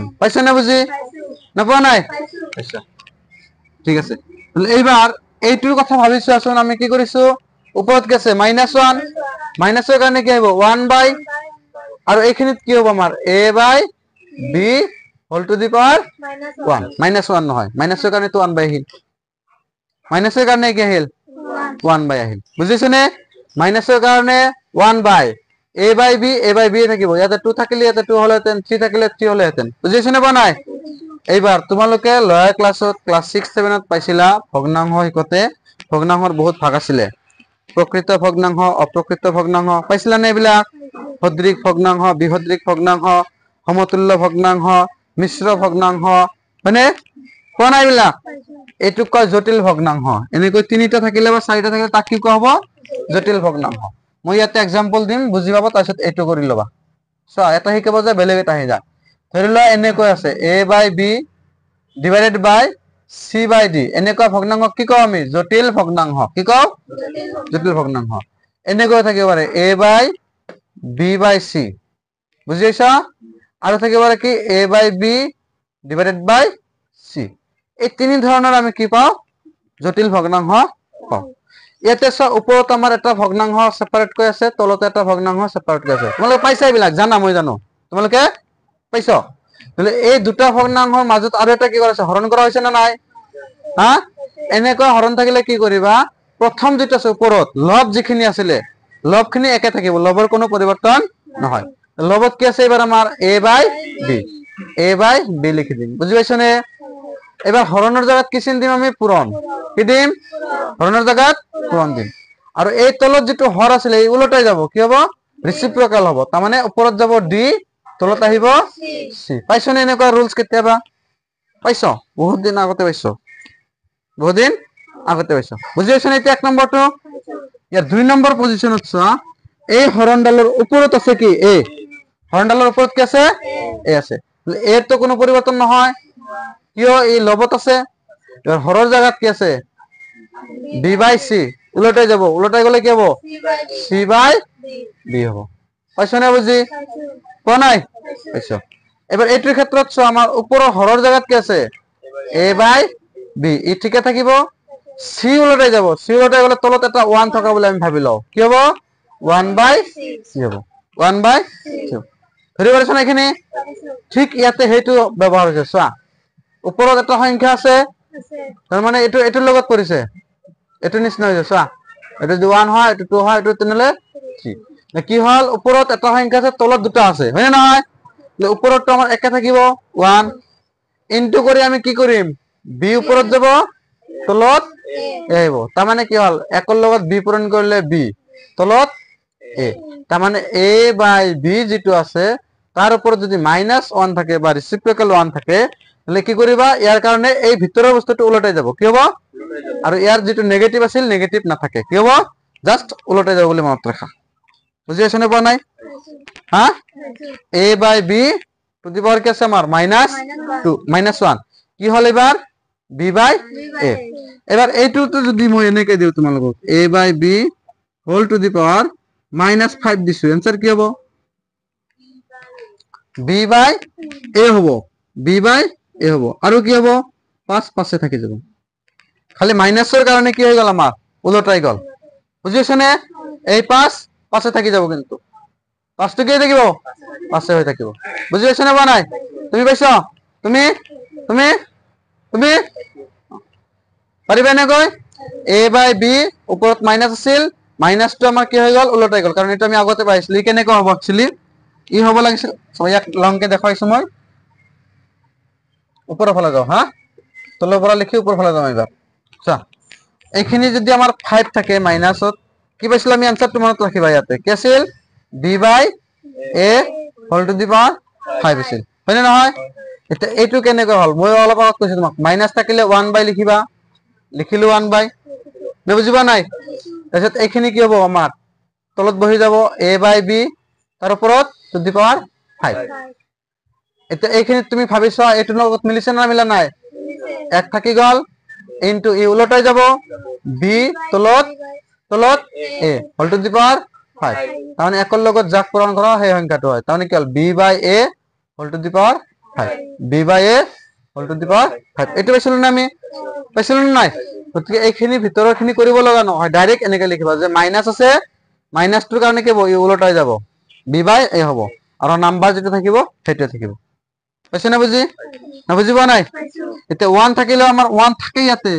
m। পাইছ না বুঝি? না পোৱা নাই? পাইছা? ঠিক আছে। তাহলে এইবাৰ এইটোৰ কথা ভাবিছো আসুন, আমি কি কৰিছো? উপৰত কি আছে? -1, মাইনাসেৰ কাৰণে কি হইব? 1/, আৰু এইখিনিত কি হ'ব আমাৰ? a/b হোল টু দি পাওয়ার 1, -1 নহয়, মাইনাসের কারণে তো 1/, আহিল। মাইনাসের কারণে কি আহিল 1 বাই আহিল বুজিছো নে মাইনাসের কারণে 1 বাই a বাই b থাকিব ইয়াতে 2 থাকিলে ইয়াতে 2 হলেতেন 3 থাকিলে 3 হলেতেন বুজিছো নে বনাই এইবাৰ তোমালোকে লয়াৰ ক্লাছত ক্লাস 6 7 ত পাইছিলা ভগ্নাংশ হিকতে ভগ্নাংশৰ বহুত ভাগ আছিল প্ৰকৃত ভগ্নাংশ অপ্ৰকৃত ভগ্নাংশ পাইছিলা নে এইবিলাক সদৃশ ভগ্নাংশ বিসদৃশ ভগ্নাংশ সমতুল্য ভগ্নাংশ মিশ্র ভগ্নাংশ মানে কোন আইলা এটুক কয় জটিল ভগ্নাংশ এনেকৈ তিনিটা থাকিলে বা চাৰিটা থাকিলে তাক কি কোৱা হ'ব জটিল ভগ্নাংশ মই ইয়াতে एग्जांपल দিম বুজি পাবা তাৰপিছত এটো কৰি লবা সো এটা শিকাব যে বেলেগ এটা আহি যা ধৰি লোৱা এনেকৈ আছে a by b divided by c by d এনেকুৱা ভগ্নাংশ কি কও আমি জটিল ভগ্নাংশ কি কও জটিল ভগ্নাংশ এনেকৈ থাকিব পাৰে a by b by c বুজিছা আৰু থাকিব পাৰে কি a by b divided by c এই তিনি ধৰণৰ আমি কি পাও জটিল ভগ্নাংশ পাও ইয়াতে সব ওপৰত আমাৰ এটা ভগ্নাংশ সেপাৰেট কৈ আছে তলতে এটা ভগ্নাংশ সেপাৰেট কৈ আছে তোমালোকে পাইছা এইবিলাক জানা মই জানো তোমালোকে পাইছো তাহলে এই দুটা ভগ্নাংশৰ মাজত আৰু এটা কি কৰিছে হৰণ কৰা হৈছে না নাই হা এনেকৈ হৰণ থাকিলে কি কৰিবা প্ৰথম যেটা আছে ওপৰত লব যিখিনি আছিল লবখিনি একে থাকিব লবৰ কোনো পৰিৱৰ্তন নহয় লবত কি আছে এবাৰ আমাৰ a by b লিখি দিম বুজি পাইছনে এবাৰ হৰণৰ জায়গাত কি চিন দিম আমি পূৰণ কি দিম হৰণৰ জায়গাত পূৰণ দিম আৰু এই তলত যেটো হৰ আছিল এই উলটাই যাব কি হ'ব ৰেচিপ্ৰকাল হ'ব তাৰ মানে ওপৰত যাব d তলত আহিব c পাইছনে এনেকুৱা ৰুলস কেতিয়াবা পাইছো বহুত দিন আগতে পাইছো বুজি পাইছনে এটা এক নম্বৰটো ইয়াৰ দুই নম্বৰ পজিশনত চোৱা এই হৰণডালৰ ওপৰত আছে কি a হৰণডালৰ ওপৰত কি আছে a আছে a তো কোনো পৰিৱৰ্তন নহয় কিয় এই লবত আছে এবাৰ হৰৰ জায়গাত কি আছে b by c উলটাই যাব উলটাই গলে কি হ'ব c by b হ'ব পাইছনে বুজি কোৱা নাই পাইছো এবাৰ এইটোৰ ক্ষেত্ৰত চোৱা আমাৰ ওপৰৰ হৰৰ জায়গাত কি আছে a by b ই ঠিকে থাকিব c উলটাই যাব c উলটাই গলে তলত এটা 1 থকা বুলি আমি ভাবি লও কি হ'ব 1 by c হ'ব 1 by c ধৰি পাইছনে এখানে ঠিক ইয়াতে হেতু ব্যৱহাৰ হৈছে চোৱা ওপৰত এটা সংখ্যা আছে তাৰ মানে এটোৰ লগত পৰিছে এটো নিচিনা হৈছে চোৱা এটো 1 হয় এটো 2 হয় এটো তেনেলে 3 কি হল ওপৰত এটা সংখ্যা আছে তলত দুটা আছে হয় না নহয় ওপৰতটো আমাৰ একে থাকিব 1 ইনটু কৰি আমি কি কৰিম b ওপৰত যাব তলত a আহিব তাৰ মানে কি হল একৰ লগত b পূৰণ কৰিলে b তলত a তাৰ মানে a by b যেটো আছে তাৰ ওপৰত যদি -1 থাকে বা ৰেচিপ্ৰকাল 1 থাকে তাহলে কি কৰিবা ইয়াৰ কাৰণে এই ভিতৰৰ বস্তুটো উলটাই যাব কি হ'ব আৰু ইয়াৰ যেটো নেগেটিভ আছিল নেগেটিভ নাথাকে কি হ'ব জাস্ট উলটাই যাব বুলি মনত ৰাখা বুজি আছনে পোৱা নাই হা a by b two the power কি আছে আমাৰ -2 -1 কি হল এবাৰ b by a এবাৰ এইটোটো যদি মই এনেকৈ দিও তোমালোকক a by b whole to the power -5 দিছো आंसर কি হ'ব b by a হ'ব b by a হ'ব আৰু কি হ'ব 5 পাছে থাকি যাব খালি মাইনাসৰ কাৰণে কি হৈ গল আমাৰ উলটাই গল বুজিছনে এই 5 পাছে থাকি যাব কিন্তু 5 টো কি থাকিব পাছে হৈ থাকিব বুজি পাইছনে বা নাই তুমি পাইছো তুমি পাৰিবা নে কই a by b ওপৰত মাইনাস আছিল মাইনাসটো আমাৰ কি হৈ গল উলটাই গল কাৰণ এটা আমি আগতে পাইছিলো কেনেকৈ হ'ব একচুয়ালি ই হ'ব লাগিছিল ইয়াক লংকে দেখাইছো মই উপৰৰ ফালে যাও হা তলৰ পৰা লিখি উপৰৰ ফালে যাম এবাৰ চা এইখিনি যদি আমাৰ 5 থাকে মাইনাসত কি পাইছিল আমি आंसरটো মনত ৰাখিবা ইয়াতে কি আছিল b by a whole to the power 5 আছিল হয়নে নহয় এটা এইটো কেনেকৈ হল মই অলপ আগত কৈছো তোমাক মাইনাস থাকিলে 1 by লিখিবা লিখিলো 1 by নে বুজিবা নাই তাৰপিছত এইখিনি কি হ'ব আমাৰ তলত বহি যাব a by b তাৰ ওপৰত টু দি পাৱাৰ 5 এটা এইখিনি তুমি ভাবিছা এটো লগত মিলিছে না মিলা নাই এক থাকি গল ইনটু ই উলটাই যাব b তলত a whole to the power 5 তাহলে একৰ লগত যাক পূৰণ কৰা সেই সংখ্যাটো হয় তাহলে কি হল b by a whole to the power 5 b by a whole to the power 5 এটো পাইছিলো না আমি পাইছিলো নাই গতিকে এইখিনি ভিতৰৰখিনি কৰিব লগা নহয় ডাইৰেক্ট এনেকৈ লিখিবা যে মাইনাস আছে মাইনাসটোৰ কাৰণে কি হ'ব ই উলটাই যাব b by a হ'ব আৰু নাম্বাৰ যেটো থাকিব সেটো থাকিব পাইছ না বুজি পোৱা নাই এটা 1 থাকিলে আমাৰ 1 থাকে ইয়াতে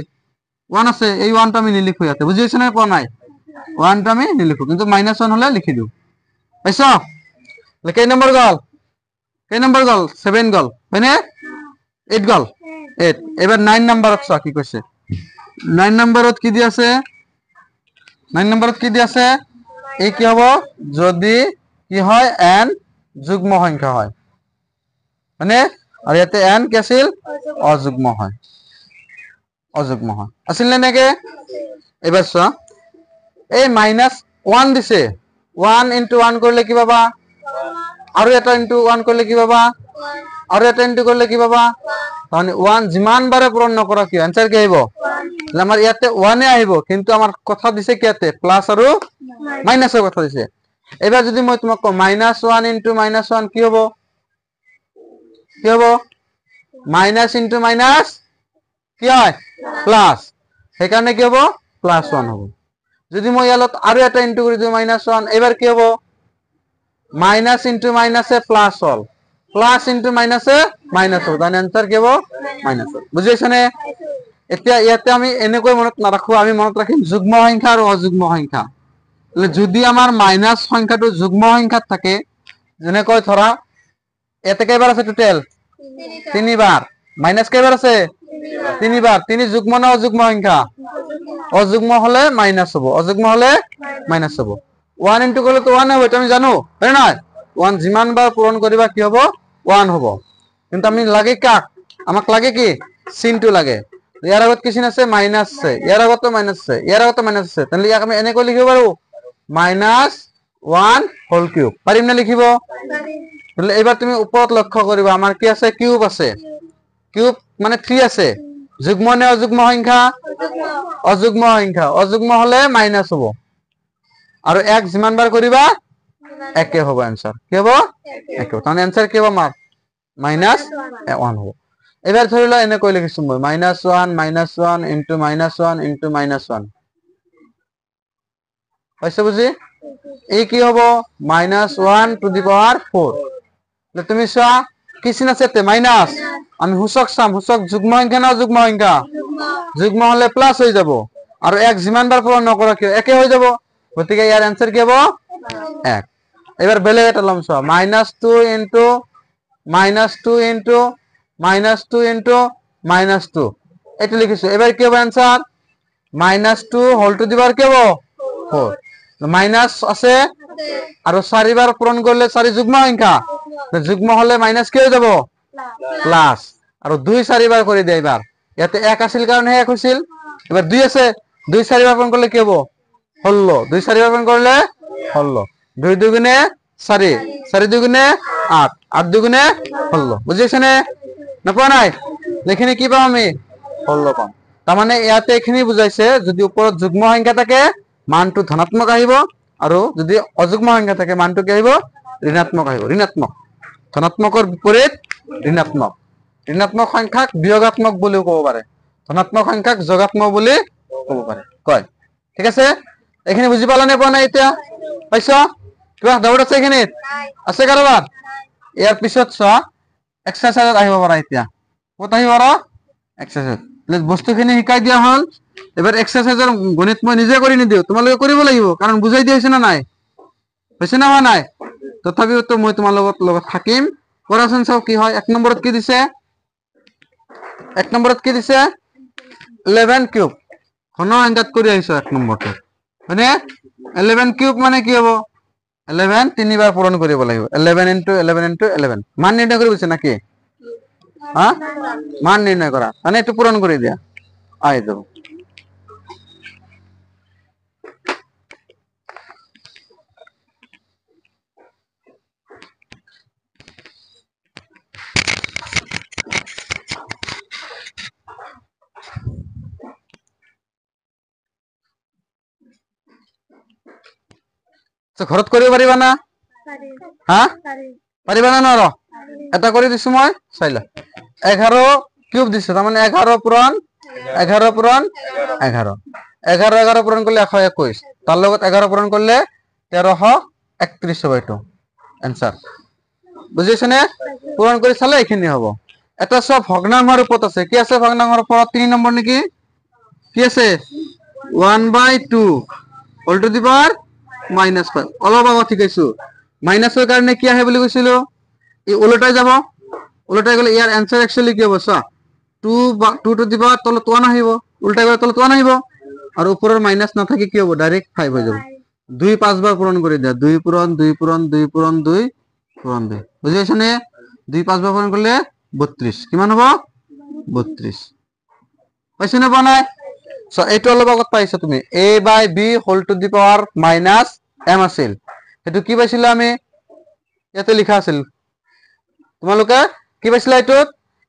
1 আছে, এই 1টা আমি নিলিখো ইয়াতে, বুজি পাইছ না পোৱা নাই? 1টা আমি নিলিখো, কিন্তু -1 হলে লিখি দিও। পাইছ? কেই নম্বৰ গল? 7 গল হয়নে? 8 গল, 8। এবাৰ 9 নম্বৰত চোৱা কি কৈছে। 9 নম্বৰত কি দি আছে? 9 নম্বৰত কি দি আছে? এই কি হ'ব? যদি কি হয় n যুগ্ম সংখ্যা হয়, মানে আর ইয়াতে n কি আছিল? অযুগ্ম হয়, অযুগ্ম হয়। আছিল না নাকি? এবার চোৱা, এই -1 দিছে, 1 × 1 কৰলে কি পাবা? আৰু এটা × 1 কৰলে কি পাবা? আৰু এটা ইনটু কৰলে কি পাবা? মানে 1 যিমান বাৰে পূৰণ নকৰা কিয় आंसर কি আহিব? আমাৰ ইয়াতে 1 আহিব, কিন্তু আমাৰ কথা দিছে কি ইয়াতে প্লাস আৰু মাইনাসের কথা দিছে। এবার যদি মই তোমাক কও -1 × -1 কি হ'ব? কি হ'ব? মাইনাস × মাইনাস কি হয়? প্লাস, সেইকাৰণে কি হ'ব? +1 হ'ব। যদি মই ইয়াত আৰু এটা ইনটু কৰি দিও -1, এবার কি হ'ব? মাইনাস × মাইনাসে প্লাস হল, প্লাস × মাইনাসে মাইনাস হল, তার आंसर কি হ'ব? মাইনাস হল। বুজি পাইছ নে? এতিয়া ইয়াতে আমি এনেকৈ মনত নাৰাখো, আমি মনত ৰাখিম যুগ্ম সংখ্যা আৰু অযুগ্ম সংখ্যা। যদি আমাৰ মাইনাস সংখ্যাটো যুগ্ম সংখ্যাত থাকে, যেনেকৈ ধৰা ইয়াতে কেইবাৰ আছে টোটেল? 3 বাৰ। মাইনাস কেইবাৰ আছে? 3 বাৰ। 3 যুগ্ম না অযুগ্ম সংখ্যা? অযুগ্ম হলে মাইনাস হ'ব, অযুগ্ম হলে মাইনাস হ'ব। 1 ইনটু করলে তো 1 হবে, এটা আমি জানো, তাই না? 1 যিমান বার পূরণ করিবা কি হ'ব? 1 হ'ব। কিন্তু আমি লাগে কাক? আমাক লাগে কি? চিনটো লাগে। ইয়াৰ আগত কি চিন আছে? মাইনাস আছে, ইয়াৰ আগত মাইনাস আছে, ইয়াৰ আগত মাইনাস আছে, তাহলে ইয়াক আমি এনেকৈ লিখিব পাৰো -1 হোল কিউব। পাৰিম না লিখিব? তাহলে এবাৰ তুমি উপৰত লক্ষ্য কৰিবা, আমাৰ কি আছে? কিউব আছে। কিউব মানে 3 আছে। যুগ্ম নে অযুগ্ম সংখ্যা? অযুগ্ম সংখ্যা। অযুগ্ম হলে মাইনাস হ'ব, আৰু 1 যিমান বাৰ কৰিবা একে হ'ব आंसर। কি হ'ব? একে হ'ব। তাহলে आंसर কি হ'ব আমাৰ? -1 হ'ব। এবাৰ ধৰি লোৱা এনেকৈ লিখিছো মই -1 × -1 × -1 পাইছো বুজি? এই কি হ'ব? -1 টু দি পাৱাৰ 4। তুমি চোৱা কি চিন আছে? মাইনাস। আমি সূচক চাম, সূচক যুগ্ম সংখ্যা না অযুগ্ম সংখ্যা? যুগ্ম হলে প্লাস হয়ে যাব, আর 1 যিমান বার পূরণ নকৰা কিয় একে হয়ে যাব, গতিকে ইয়াৰ आंसर কি হ'ব? 1। এবাৰ বেলেগ এটা লম চোৱা, -2 × -2 এটা লিখিছো। এবার কি হবে answer? -2 whole to the power কি হবে? 4। মাইনাস আছে আৰু 4 বাৰ পূরণ করলে 4 যুগ্ম সংখ্যা, যুগ্ম হলে মাইনাস কি হয়ে যাব? প্লাস। আৰু 2 4 বাৰ কৰি দিয়া। এবার ইয়াতে 1 আছিল কারণে 1 হইছিল, এবার 2 আছে, 2 4 বার পূরণ করলে কি হবো? 16। 2 4 বার পূরণ করলে 16। 2 2 গুণে 4, 4 2 গুণে 8, 8 2 গুণে 16। বুঝিয়েছে না? না পোৱা নাই? এখানে কি পাম আমি? 16 পাম। তাৰ মানে ইয়াতে এখানে বুঝাইছে যদি উপৰত যুগ্ম সংখ্যা থাকে মানটো ধনাত্মক আহিব, আৰু যদি অযুগ্ম সংখ্যা থাকে মানটো কি আহিব? ঋণাত্মক আহিব। ঋণাত্মক। ধনাত্মকৰ বিপৰীত ঋণাত্মক। ঋণাত্মক সংখ্যাক বিয়োগাত্মক বুলিও ক'ব পাৰে, ধনাত্মক সংখ্যাক যোগাত্মক বুলি ক'ব পাৰে, কয়। ঠিক আছে? এখানে বুজি পালা নে পোৱা নাই? এতিয়া পাইছ? কিবা ডাউট আছে এখানে? আছে কাৰোবাৰ? ইয়াৰ পিছত চোৱা এক্সাৰসাইজত আহিব পাৰা। এতিয়া ক'ত আহিব পাৰা? এক্সাৰসাইজ। বস্তুখিনি শিকাই দিয়া হ'ল। এবাৰ এক্সাৰসাইজেৰ গণিত মই নিজে কৰি নিদিও, তোমালোকে কৰিব লাগিব, কাৰণ বুজাই দিয়া হৈছে না নাই? হৈছে না হোৱা নাই? তথাপিও তো মই তোমাৰ লগত থাকিম। কৰাচোন, চাও কি হয়। 1 নম্বৰত কি দিছে? 1 নম্বৰত কি দিছে? 11 কিউব। ঘন সংখ্যাত কৰি আহিছো 1 নম্বৰটো, হয়নে? 11 কিউব মানে কি হ'ব? 11 3 বাৰ পূৰণ কৰিব লাগিব। 11 × 11 × 11 মান নিৰ্ণয় কৰি বুঝছে নাকি? হ্যাঁ, মান নিৰ্ণয় কৰা, মানে একটু পূৰণ কৰে দিয়া আই দেব। ঘৰত কৰিব পাৰিবা না? হা, পাৰিবা না নোৱাৰো? এটা কৰি দিছো মই, চাই ল। 11 কিউব দিছো, তার মানে 11 পূরণ 11 পূরণ 11, 11 11 পূরণ করলে 121, তার লগত 11 পূরণ করলে 1331 হবে। এটো आंसर। বুঝিছ নে? পূরণ করে চালে এইখিনি হব। এটা সব ভগ্নাংশের রূপত আছে। কি আছে ভগ্নাংশের রূপত? 3 নম্বৰ নেকি? কি আছে 1/2 হোল টু দি পাৱাৰ -5 অলপ আগত শিকাইছো মাইনাসৰ কাৰণে কি আহে বুলি কৈছিলো এই উলটাই যাব উলটাই গলে ইয়াৰ आंसर एक्चुअली কি হ'ব চা 2 টু দি পাৱাৰ তলত 1 আহিব উলটাই গলে তলত 1 আহিব আৰু ওপৰৰ মাইনাস নাথাকি কি হ'ব ডাইৰেক্ট 5 হৈ যাব 2 5 বাৰ পূৰণ কৰি দিয়া 2 পূৰণ 2 পূৰণ 2 পূৰণ 2 পূৰণ 2 বুজি পাইছনে 2 5 বাৰ পূৰণ কৰিলে 32 কিমান হ'ব 32 পাইছনে বনাই সো এইটো অলপ আগত পাইছা তুমি a/b whole to the power -m আছিল এটো কি পাইছিল আমি ইয়াতে লিখা আছিল তোমালোকে কি পাইছিলা এটো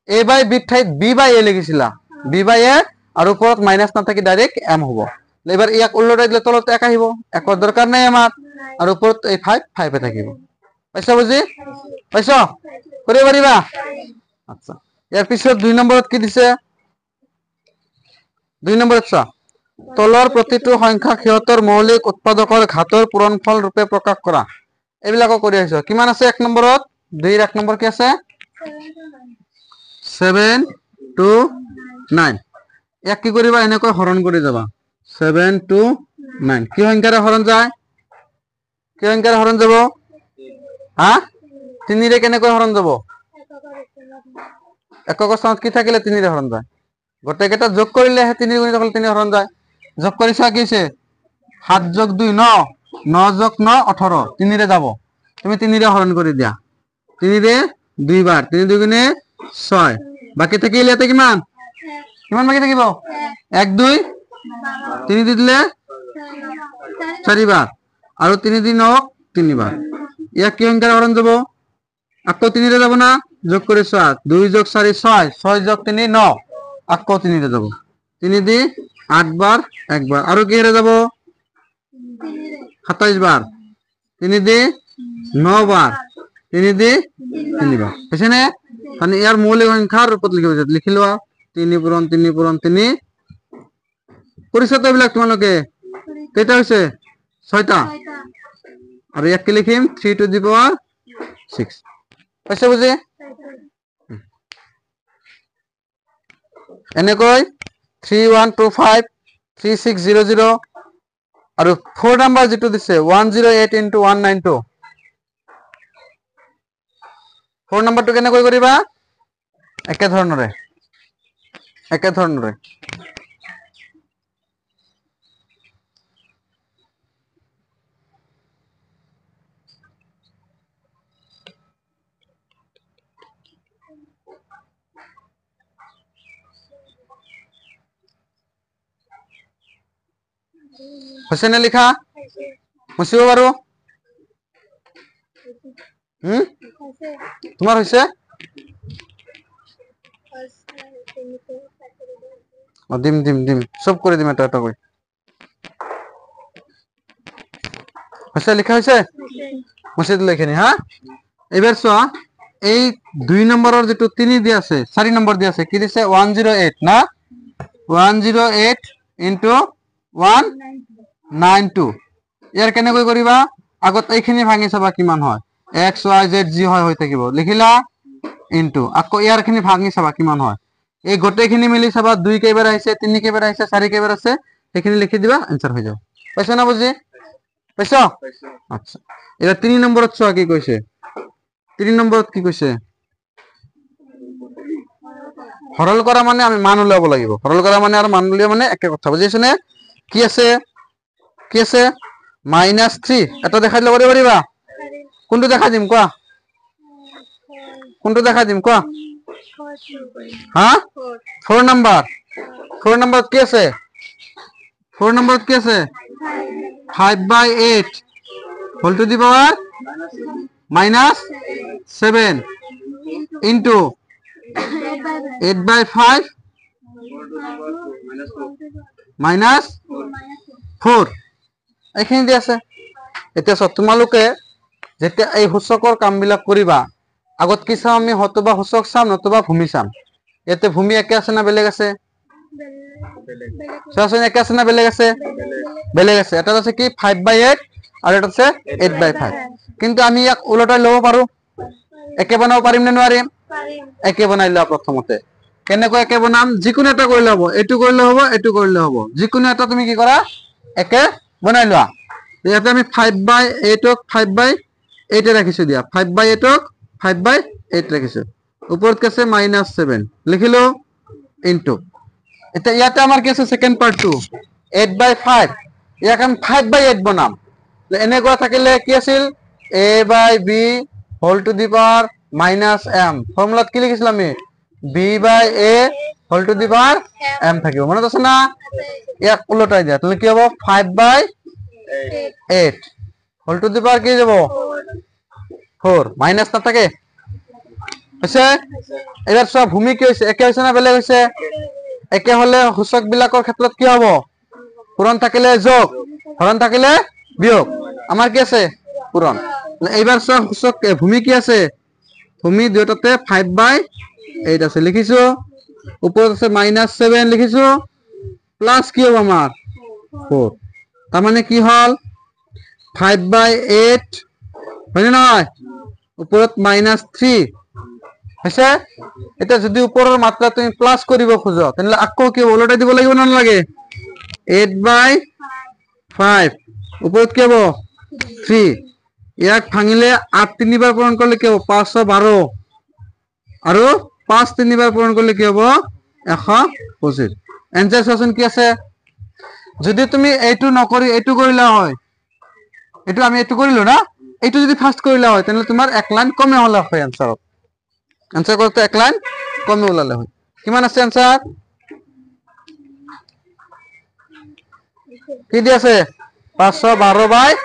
a/b ঠাইত b/a লিখিছিলা b/a আৰু ওপৰত মাইনাস নাথাকি ডাইৰেক্ট m হ'ব এবাৰ ইয়াক উল্টাই দিলে তলত 1 আহিব একৰ দৰকাৰ নাই আমাৰ আৰু ওপৰত এই 5 এ থাকিব পাইছা বুজি পাইছা কৰিব পাৰিবা আচ্ছা ইয়াৰ পিছত 2 নম্বৰত কি দিছে 2 নম্বৰত চা তলৰ প্ৰতিটো সংখ্যা সিহঁতৰ মৌলিক উৎপাদকৰ ঘাতৰ পূৰণফল ৰূপে প্ৰকাশ কৰা এইবিলাকো কৰি আছো কিমান আছে 1 নম্বৰত 2 1 নম্বৰ কি আছে 7 to 9 এক কি কৰিবা এনেকৈ হৰণ কৰি যাবা 7 to 9 কি সংখ্যাৰে হৰণ যায় কি সংখ্যাৰে হৰণ যাব হা 3 ৰে কেনেকৈ হৰণ যাব একক স্থানত কি থাকিলে 3 ৰে হৰণ যায় গোটেইকেইটা যোগ কৰিলে 3 গুণিত হলে 3 হৰণ যায় যোগ কৰিছা কি হৈছে 7 + 2 9 9 + 9 18 3 ৰে যাব তুমি 3 ৰে হৰণ কৰি দিয়া 3 ৰে 2 বাৰ 3 2 গুণে 6 বাকি থাকিলে ইয়াতে কিমান কিমান বাকি থাকিব 1 2 3 দি দিলে 4 বাৰ আৰু 3 দি 9 3 বাৰ ইয়াক কি সংখ্যাৰে হৰণ যাব আকৌ 3 ৰে যাব না যোগ কৰি 7 2 + 4 6 6 + 3 9 আকৌ 3 ৰে যাব 3 দি 8 বাৰ 1 বাৰ আৰু কি ৰে যাব 27 বাৰ 3 দি 9 বাৰ 3 দি 3 বাৰ বুঝছনে মানে ইয়াৰ মৌলিক সংখ্যাৰ ৰূপত লিখি লোৱা 3 পূৰণ 3 পূৰণ 3 কৰিছা তো এইবিলাক তোমালোকে কেইটা হৈছে 6টা আৰু ইয়াক কি লিখিম 3 টু দি পাৱাৰ 6 পাইছা বুজি এনেকৈ 3125 3600 আৰু 4 নম্বৰ যেটো দিছে 108 * 192 4 নম্বৰটো কেনেকৈ কৰিবা একে ধৰণৰে হৈছে নে লিখা মুছিব পাৰো তোমাৰ হৈছে দিম সব কৰে দিম এটা এটা কৰে হৈছে লিখা হৈছে মুছি দিলে এখানে হ্যাঁ এবাৰ চোৱা এই 2 নম্বৰৰ যেটো 3 দি আছে 4 নম্বৰ দি আছে কি দিছে 108 না 108 * 192 ইয়াৰ কেনেকৈ কৰিবা আগত এইখিনি ভাঙি চাবা কিমান হয় x y z জি হয় হৈ থাকিব লিখিলা ইনটু আকৌ ইয়াৰখিনি ভাঙি চাবা কিমান হয় এই গোটেইখিনি মিলি চাবা 2 কেইবাৰ আহিছে 3 কেইবাৰ আহিছে 4 কেইবাৰ আছে সেইখিনি লিখি দিবা आंसर হৈ যাব পাইছা না বুজি পাইছা আচ্ছা এবাৰ 3 নম্বৰত চোৱা কি কৈছে 3 নম্বৰত কি কৈছে সৰল কৰা মানে আমি মান উলাব লাগিব সৰল কৰা মানে আৰু মান উলিয়া মানে একে কথা বুজিছ নে কি আছে -3 এটা দেখাই লব পাৰিবা কোনটো দেখা দিম কোৱা কোনটো দেখা দিম কোৱা হ্যাঁ 4 নম্বৰ কি আছে 4 নম্বৰত কি আছে 5/8 whole to the power -7 into 8/5 -4 এইখিনি দি আছে এতিয়া সব তোমালোকে যেতিয়া এই সূচকৰ কামবিলাক কৰিবা আগত কি চাম আমি হতবা সূচক চাম নতুবা ভূমি চাম ইয়াতে ভূমি একে আছে না বেলেগ আছে চাচোন একে আছে না বেলেগ আছে এটা আছে কি 5/8 আৰু এটা আছে 8/5 কিন্তু আমি ইয়াক উলটাই লব পাৰো একে বনাব পাৰিম নে নোৱাৰিম একে বনাই লোৱা প্ৰথমতে কেনেকৈ একে বনাম যিকোনো এটা কৰিলে হ'ব এইটো কৰিলে হ'ব এইটো কৰিলে হ'ব যিকোনো এটা তুমি কি কৰা একে বনাই লোৱা ইয়াতে আমি 5/8 ক 5/8 এ ৰাখিছো দিয়া 5/8 ক 5/8 ৰাখিছো ওপৰত কি আছে -7 লিখিলো ইনটু এটা ইয়াতে আমাৰ কি আছে সেকেন্ড পাৰ্টটো 8/5 ইয়াক আমি 5/8 বনাম এনেকুৱা থাকিলে কি আছিল a/b whole to the power -m ফৰ্মুলাত কি লিখিছিল আমি b/a whole to the power m থাকিব মনত আছে না ইয়াক উলটাই দিয়া তাহলে কি হ'ব 5/8 হোল টু দি পাৱাৰ কি যাব 4 মাইনাস না থাকে আছে এবাৰ সব ভূমি কি হৈছে একে হৈছে না বেলেগ হৈছে একে হলে সূচক বিলাকৰ ক্ষেত্ৰত কি হ'ব পূৰণ থাকিলে যোগ হৰণ থাকিলে বিয়োগ আমাৰ কি আছে পূৰণ এইবাৰ সব সূচক ভূমি কি আছে ভূমি দুটাতে 5/8 আছে লিখিছো ওপৰত আছে -7 লিখিছো প্লাস কি হ'ব আমাৰ 4 তাৰ মানে কি হল 5/8 হয়নে নহয় ওপৰত -3 হৈছে এটা যদি ওপৰৰ মাত্ৰা তুমি প্লাস কৰিব খোজো তেনলে আকৌ কি উলটাই দিব লাগিব না লাগে 8/5 ওপৰত কি হ'ব 3 ইয়াক ভাঙিলে 8 তিনিবাৰ পূৰণ কৰিলে কি হ'ব 512 আৰু 5 তিনিবাৰ পূৰণ কৰিলে কি হ'ব 125 এনসাৰ সচন কি আছে যদি তুমি এইটো নকৰি এইটো কৰিলা হয় এইটো আমি এইটো কৰিলো না এইটো যদি ফাৰ্স্ট কৰিলা হয় তেনলে তোমাৰ এক লাইন কমে হলা হয় আনসারত आंसर करते एक लाइन कम ওলালে হয় কিমান আছে आंसर কি দি আছে 512/125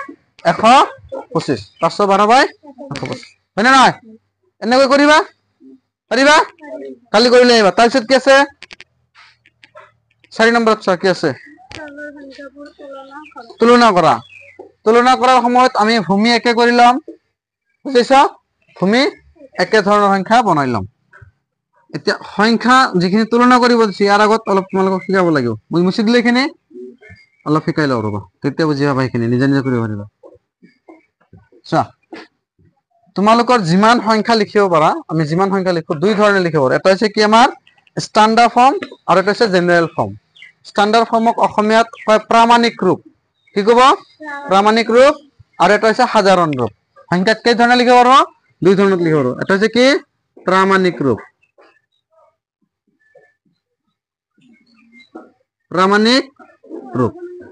512/125 হয়নে নহয় এনেকৈ কৰিবা পাৰিবা কালি কৰিলে আহিবা তাৰপিছত কি আছে 4 নম্বৰত চোৱা কি আছে তুলনা কৰাৰ সময়ত আমি ভূমি একে কৰি লম বুজিছা ভূমি একে ধৰণৰ সংখ্যা বনাই লম এতিয়া সংখ্যা যিখিনি তুলনা কৰিব দিছি ইয়াৰ আগত অলপ তোমালোকক শিকাব লাগিব মই মুছি দিলে এখানে অলপ শিকাই লও ৰবা তেতিয়া বুজি পাবা এখানে নিজে নিজে কৰিব পাৰিবা চোৱা তোমালোকৰ যিমান সংখ্যা লিখিব পাৰা আমি যিমান সংখ্যা লিখো দুই ধৰণে লিখিব পাৰো এটা হৈছে কি আমাৰ স্ট্যান্ডাৰ্ড ফৰ্ম আৰু এটা হৈছে জেনাৰেল ফৰ্ম স্ট্যান্ডাৰ্ড ফৰ্মক অসমীয়াত কয় প্ৰামাণিক ৰূপ কি কব প্ৰামাণিক ৰূপ আৰু এটা হৈছে সাধাৰণ ৰূপ সংখ্যা কেই ধৰণে লিখিব পাৰো দুই ধৰণত লিখিব পাৰো এটা হৈছে কি প্ৰামাণিক ৰূপ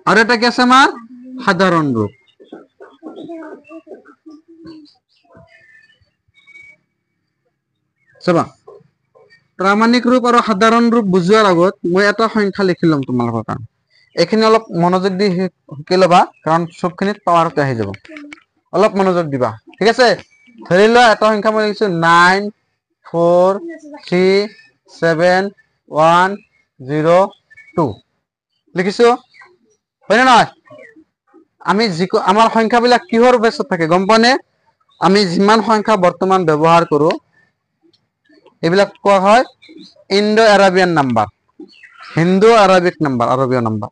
আৰু এটা কি আছে আমাৰ সাধাৰণ ৰূপ চাবা প্ৰামাণিক ৰূপ আৰু সাধাৰণ ৰূপ বুজোৱাৰ আগত মই এটা সংখ্যা লিখি লম তোমালোকৰ কাৰণে এখিনি অলপ মনোযোগ দি শিকি লবা কাৰণ সবখিনিত পাৱাৰতে আহি যাব অলপ মনোযোগ দিবা ঠিক আছে ধৰি লোৱা এটা সংখ্যা মই লিখিছো 9437102 লিখিছো হয়নে নহয় আমি আমাৰ সংখ্যাবিলাক কিহৰ বেছত থাকে গম পানে আমি যিমান সংখ্যা বৰ্তমান ব্যৱহাৰ কৰো এবিলাক কোৱা হয় Indo Arabian number Hindu Arabic number আৰবীয় নাম্বাৰ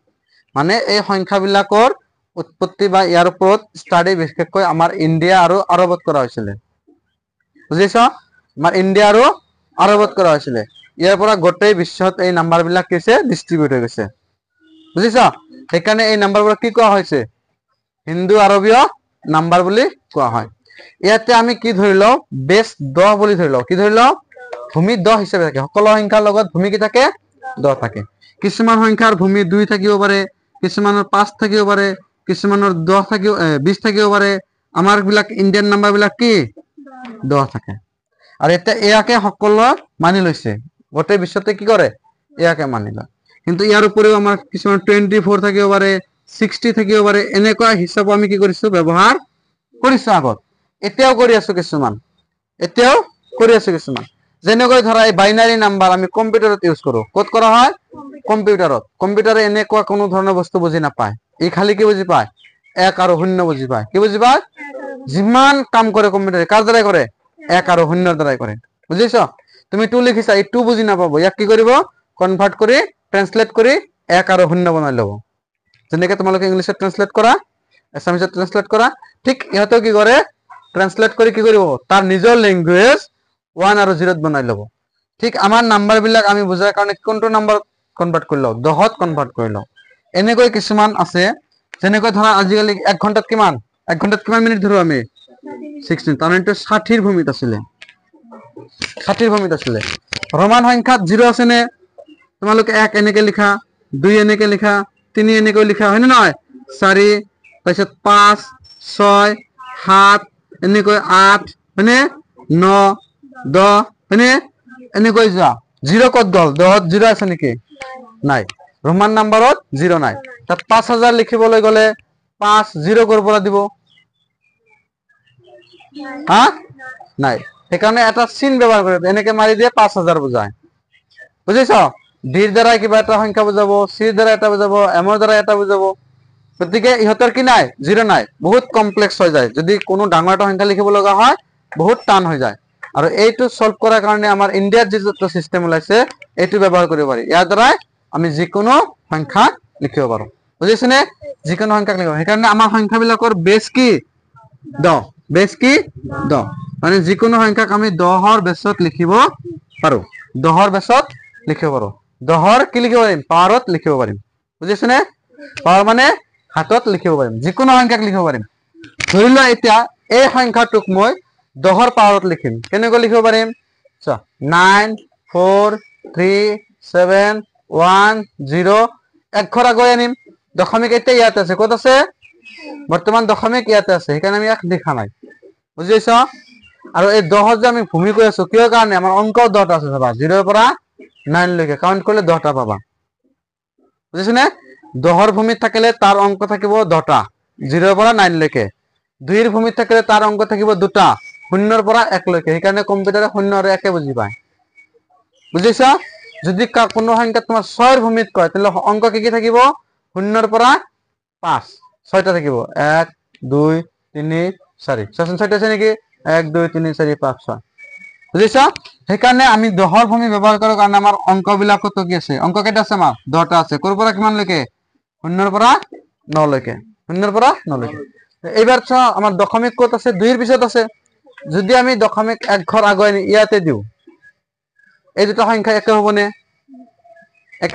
মানে এই সংখ্যাবিলাকৰ উৎপত্তি বা ইয়াৰ ওপৰত ষ্টাডি বিশেষকৈ আমাৰ ইন্ডিয়া আৰু আৰবত কৰা হৈছিল বুজিছা আমাৰ ইন্ডিয়া আৰু আৰবত কৰা হৈছিল ইয়াৰ পৰা গোটেই বিশ্বত এই নাম্বাৰবিলাক কিছে ডিস্ট্ৰিবিউট হৈ গৈছে বুজিছা সেইকাৰণে এই নাম্বাৰবোৰ কি কোৱা হৈছে হিন্দু আৰবীয় নাম্বাৰ বুলি কোৱা হয় ইয়াতে আমি কি ধৰি লও বেস 10 বুলি ধৰি লও কি ধৰি লও ভূমি 10 হিচাপে থাকে সকলো সংখ্যাৰ লগত ভূমি কি থাকে 10 থাকে কিছুমান সংখ্যাৰ ভূমি 2 থাকিব পাৰে কিছুমানৰ 5 থাকিব পাৰে কিছুমানৰ 10 থাকিব 20 থাকিব পাৰে আমাৰ বিলাক ইন্ডিয়ান নাম্বাৰ বিলাক কি 10 থাকে আৰু এটা ইয়াকে সকলো মানি লৈছে গোটেই বিশ্বতে কি কৰে ইয়াকে মানি লয় কিন্তু ইয়াৰ উপৰিও আমাৰ কিছুমান 24 থাকিব পাৰে 60 থাকিব পাৰে এনেকুৱা হিচাপ আমি কি কৰিছো ব্যৱহাৰ কৰিছো আগত এতিয়াও কৰি আছো কিছুমান যেনেকৈ ধৰা এই বাইনাৰী নাম্বাৰ আমি কম্পিউটাৰত ইউজ কৰো ক'ত কৰা হয় কম্পিউটাৰে এনেকুৱা কোনো ধৰণৰ বস্তু বুজি নাপায় ই খালি কি বুজি পায় 1 আৰু 0 বুজি পায় কি বুজি পায় যিমান কাম কৰে কম্পিউটাৰে কাৰ দ্বাৰা কৰে 1 আৰু 0 দ্বাৰা কৰে বুজিছো তুমি 2 লিখিছা এই 2 বুজি নাপাব ইয়াক কি কৰিব কনভাৰ্ট কৰি ট্ৰান্সলেট কৰি 1 আৰু 0 বনাই লব যেনেকৈ তোমালোকে ইংলিশত ট্ৰান্সলেট কৰা আসামিছত ট্ৰান্সলেট কৰা ঠিক ইহঁতে কি কৰে ট্ৰান্সলেট কৰি কি কৰিব তাৰ নিজৰ ল্যাঙ্গুৱেজ 1 আৰু 0 বনাই লব ঠিক আমাৰ নাম্বাৰ বিলাক আমি বুজাৰ কাৰণে কোনটো নাম্বাৰ কনভাৰ্ট কৰি লওঁ 10ত কনভাৰ্ট কৰি লওঁ এনেকৈ কিছুমান আছে যেনেকৈ ধৰা আজিকালি 1 ঘন্টাত কিমান 1 ঘন্টাত কিমান মিনিট ধৰো আমি 16 তাৰমানে 60 ৰ ভূমিত আছিলে 60 ৰ ভূমিত আছিলে ৰোমান সংখ্যাত 0 আছে নে তোমালোকে 1 এনেকৈ লিখা 2 এনেকৈ লিখা 3 এনেকৈ লিখা হয় নে নহয় 4 তাৰপিছত 5 6 7 এনেকৈ 8 মানে 9 10 মানে এনেকৈ যোৱা 0 কত গল 10ত 0 আছে নেকি নাই ৰোমান নাম্বাৰত 0 নাই তাত 5000 লিখিবলৈ গলে 5 0 কৰ পৰা দিব হা নাই সেইকাৰণে এটা চিন ব্যৱহাৰ কৰে এনেকৈ মাৰি দিয়ে 5000 বুজায় বুজিছ ডিৰ দ্বাৰা কিবা এটা সংখ্যা বুজাব সিৰ দ্বাৰা এটা বুজাব এমৰ দ্বাৰা এটা বুজাব গতিকে ইহতৰ কি নাই 0 নাই বহুত কমপ্লেক্স হৈ যায় যদি কোনো ডাঙৰ এটা সংখ্যা লিখিব লগা হয় বহুত টান হৈ যায় আৰু এইটো সলভ কৰাৰ কাৰণে আমাৰ ইন্ডিয়াত যেটো সিস্টেম ওলাইছে এইটো ব্যৱহাৰ কৰিব পাৰি ইয়াৰ দ্বাৰা আমি যিকোনো সংখ্যা লিখিব পাৰো বুজিছনে যিকোনো সংখ্যা লিখিব সেইকাৰণে আমাৰ সংখ্যাবিলাকৰ বেস কি 10 বেস কি 10 মানে যিকোনো সংখ্যাক আমি 10ৰ বেসত লিখিব পাৰো 10ৰ বেসত লিখিব পাৰো 10ৰ কি লিখিব পাৰিম পাৱাৰত লিখিব পাৰিম বুজিছনে পাৱাৰ মানে হাতত লিখিব পাৰিম যিকোনো সংখ্যাক লিখিব পাৰিম ধৰি লোৱা এতিয়া এই সংখ্যাটোক মই 10ৰ পাৱাৰত লিখিম কেনেকৈ লিখিব পাৰিম চা 9 4 3 7 1 0 এক ঘৰ আগুৱাই আনিম দশমিক এতিয়া ইয়াত আছে কত আছে বৰ্তমান দশমিক ইয়াতে আছে সেইকাৰণে আমি এক লিখা নাই বুজিছ আৰু এই 10 যে আমি ভূমি কৈ আছো কিয় কাৰণে আমাৰ অংক 10টা আছে চাবা 0 ৰ পৰা 9 লৈকে কাউন্ট কৰিলে 10টা পাবা বুজিছনে 10ৰ ভূমিত থাকিলে তাৰ অংক থাকিব 10টা 0 ৰ পৰা 9 লৈকে 2 ৰ ভূমিত থাকিলে তাৰ অংক থাকিব 2টা 0 ৰ পৰা 1 লৈকে সেইকাৰণে কম্পিউটাৰে 0 আৰু 1 বুজি পায় বুজিছা যদি কোনো সংখ্যা তোমাৰ 6 ৰ ভূমিত কয় তেলে অংক কি কি থাকিব 0 ৰ পৰা 5 6টা থাকিব 1 2 3 4 6 আছে নেকি 1 2 3 4 5 6 বুজিছা সেইকাৰণে আমি 10ৰ ভূমি ব্যৱহাৰ কৰাৰ কাৰণে আমাৰ অংক বিলাকত কি আছে অংক কেইটা আছে আমাৰ 10টা আছে কৰ পৰা কিমান লৈকে 0 ৰ পৰা 9 লৈকে 0 ৰ পৰা 9 লৈকে এইবাৰ চা আমাৰ দশমিক কত আছে 2 ৰ পিছত আছে যদি আমি দশমিক এক ঘৰ আগুৱাই ইয়াতে দিও এই দুটা সংখ্যা একে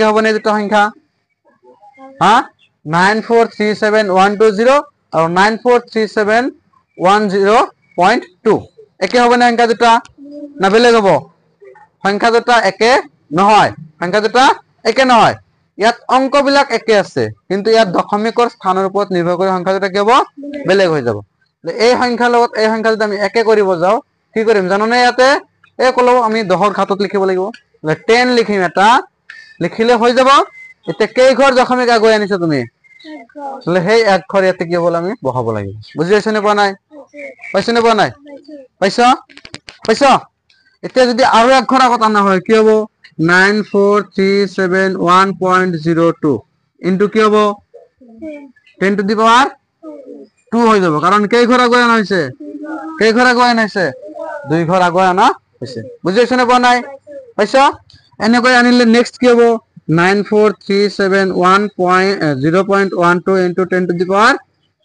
হবনে দুটা সংখ্যা হা 9437120 আৰু 9437110.2 একে হবনে সংখ্যা দুটা না বেলেগ হব সংখ্যা দুটা একে নহয় সংখ্যা দুটা একে নহয় ইয়াত অংক বিলাক একে আছে কিন্তু ইয়াত দশমিকৰ স্থানৰ ওপৰত নিৰ্ভৰ কৰি সংখ্যা দুটা কি হ'ব বেলেগ হৈ যাব এই সংখ্যাৰ লগত এই সংখ্যা যদি আমি একে কৰিব যাও কি কৰিম জাননে ইয়াতে এই কলো আমি 10ৰ ঘাতত লিখিব লাগিব 10 লিখিম এটা লিখিলে হৈ যাব এতিয়া কেই ঘৰ দশমিক আগুৱাই আনিছা তুমি তাহলে সেই এক ঘৰ ইয়াতে কি হ'ব আমি বহাব লাগিব বুজি পাইছ নে পোৱা নাই পাইছ এতিয়া যদি আৰু এক ঘৰ আগত আনা হয় কি হ'ব 94371.02 ইনটু কি হ'ব 10 টু দি পাৱাৰ 2 হৈ যাব কাৰণ কেই ঘৰ আগুৱাই আনা হৈছে দুই ঘৰ আগুৱাই আনা হৈছে বুজি পাইছ নে পোৱা নাই পাইছ এনেকৈ আনিলে নেক্সট কি হ'ব 94371.0.12 into 10 to the power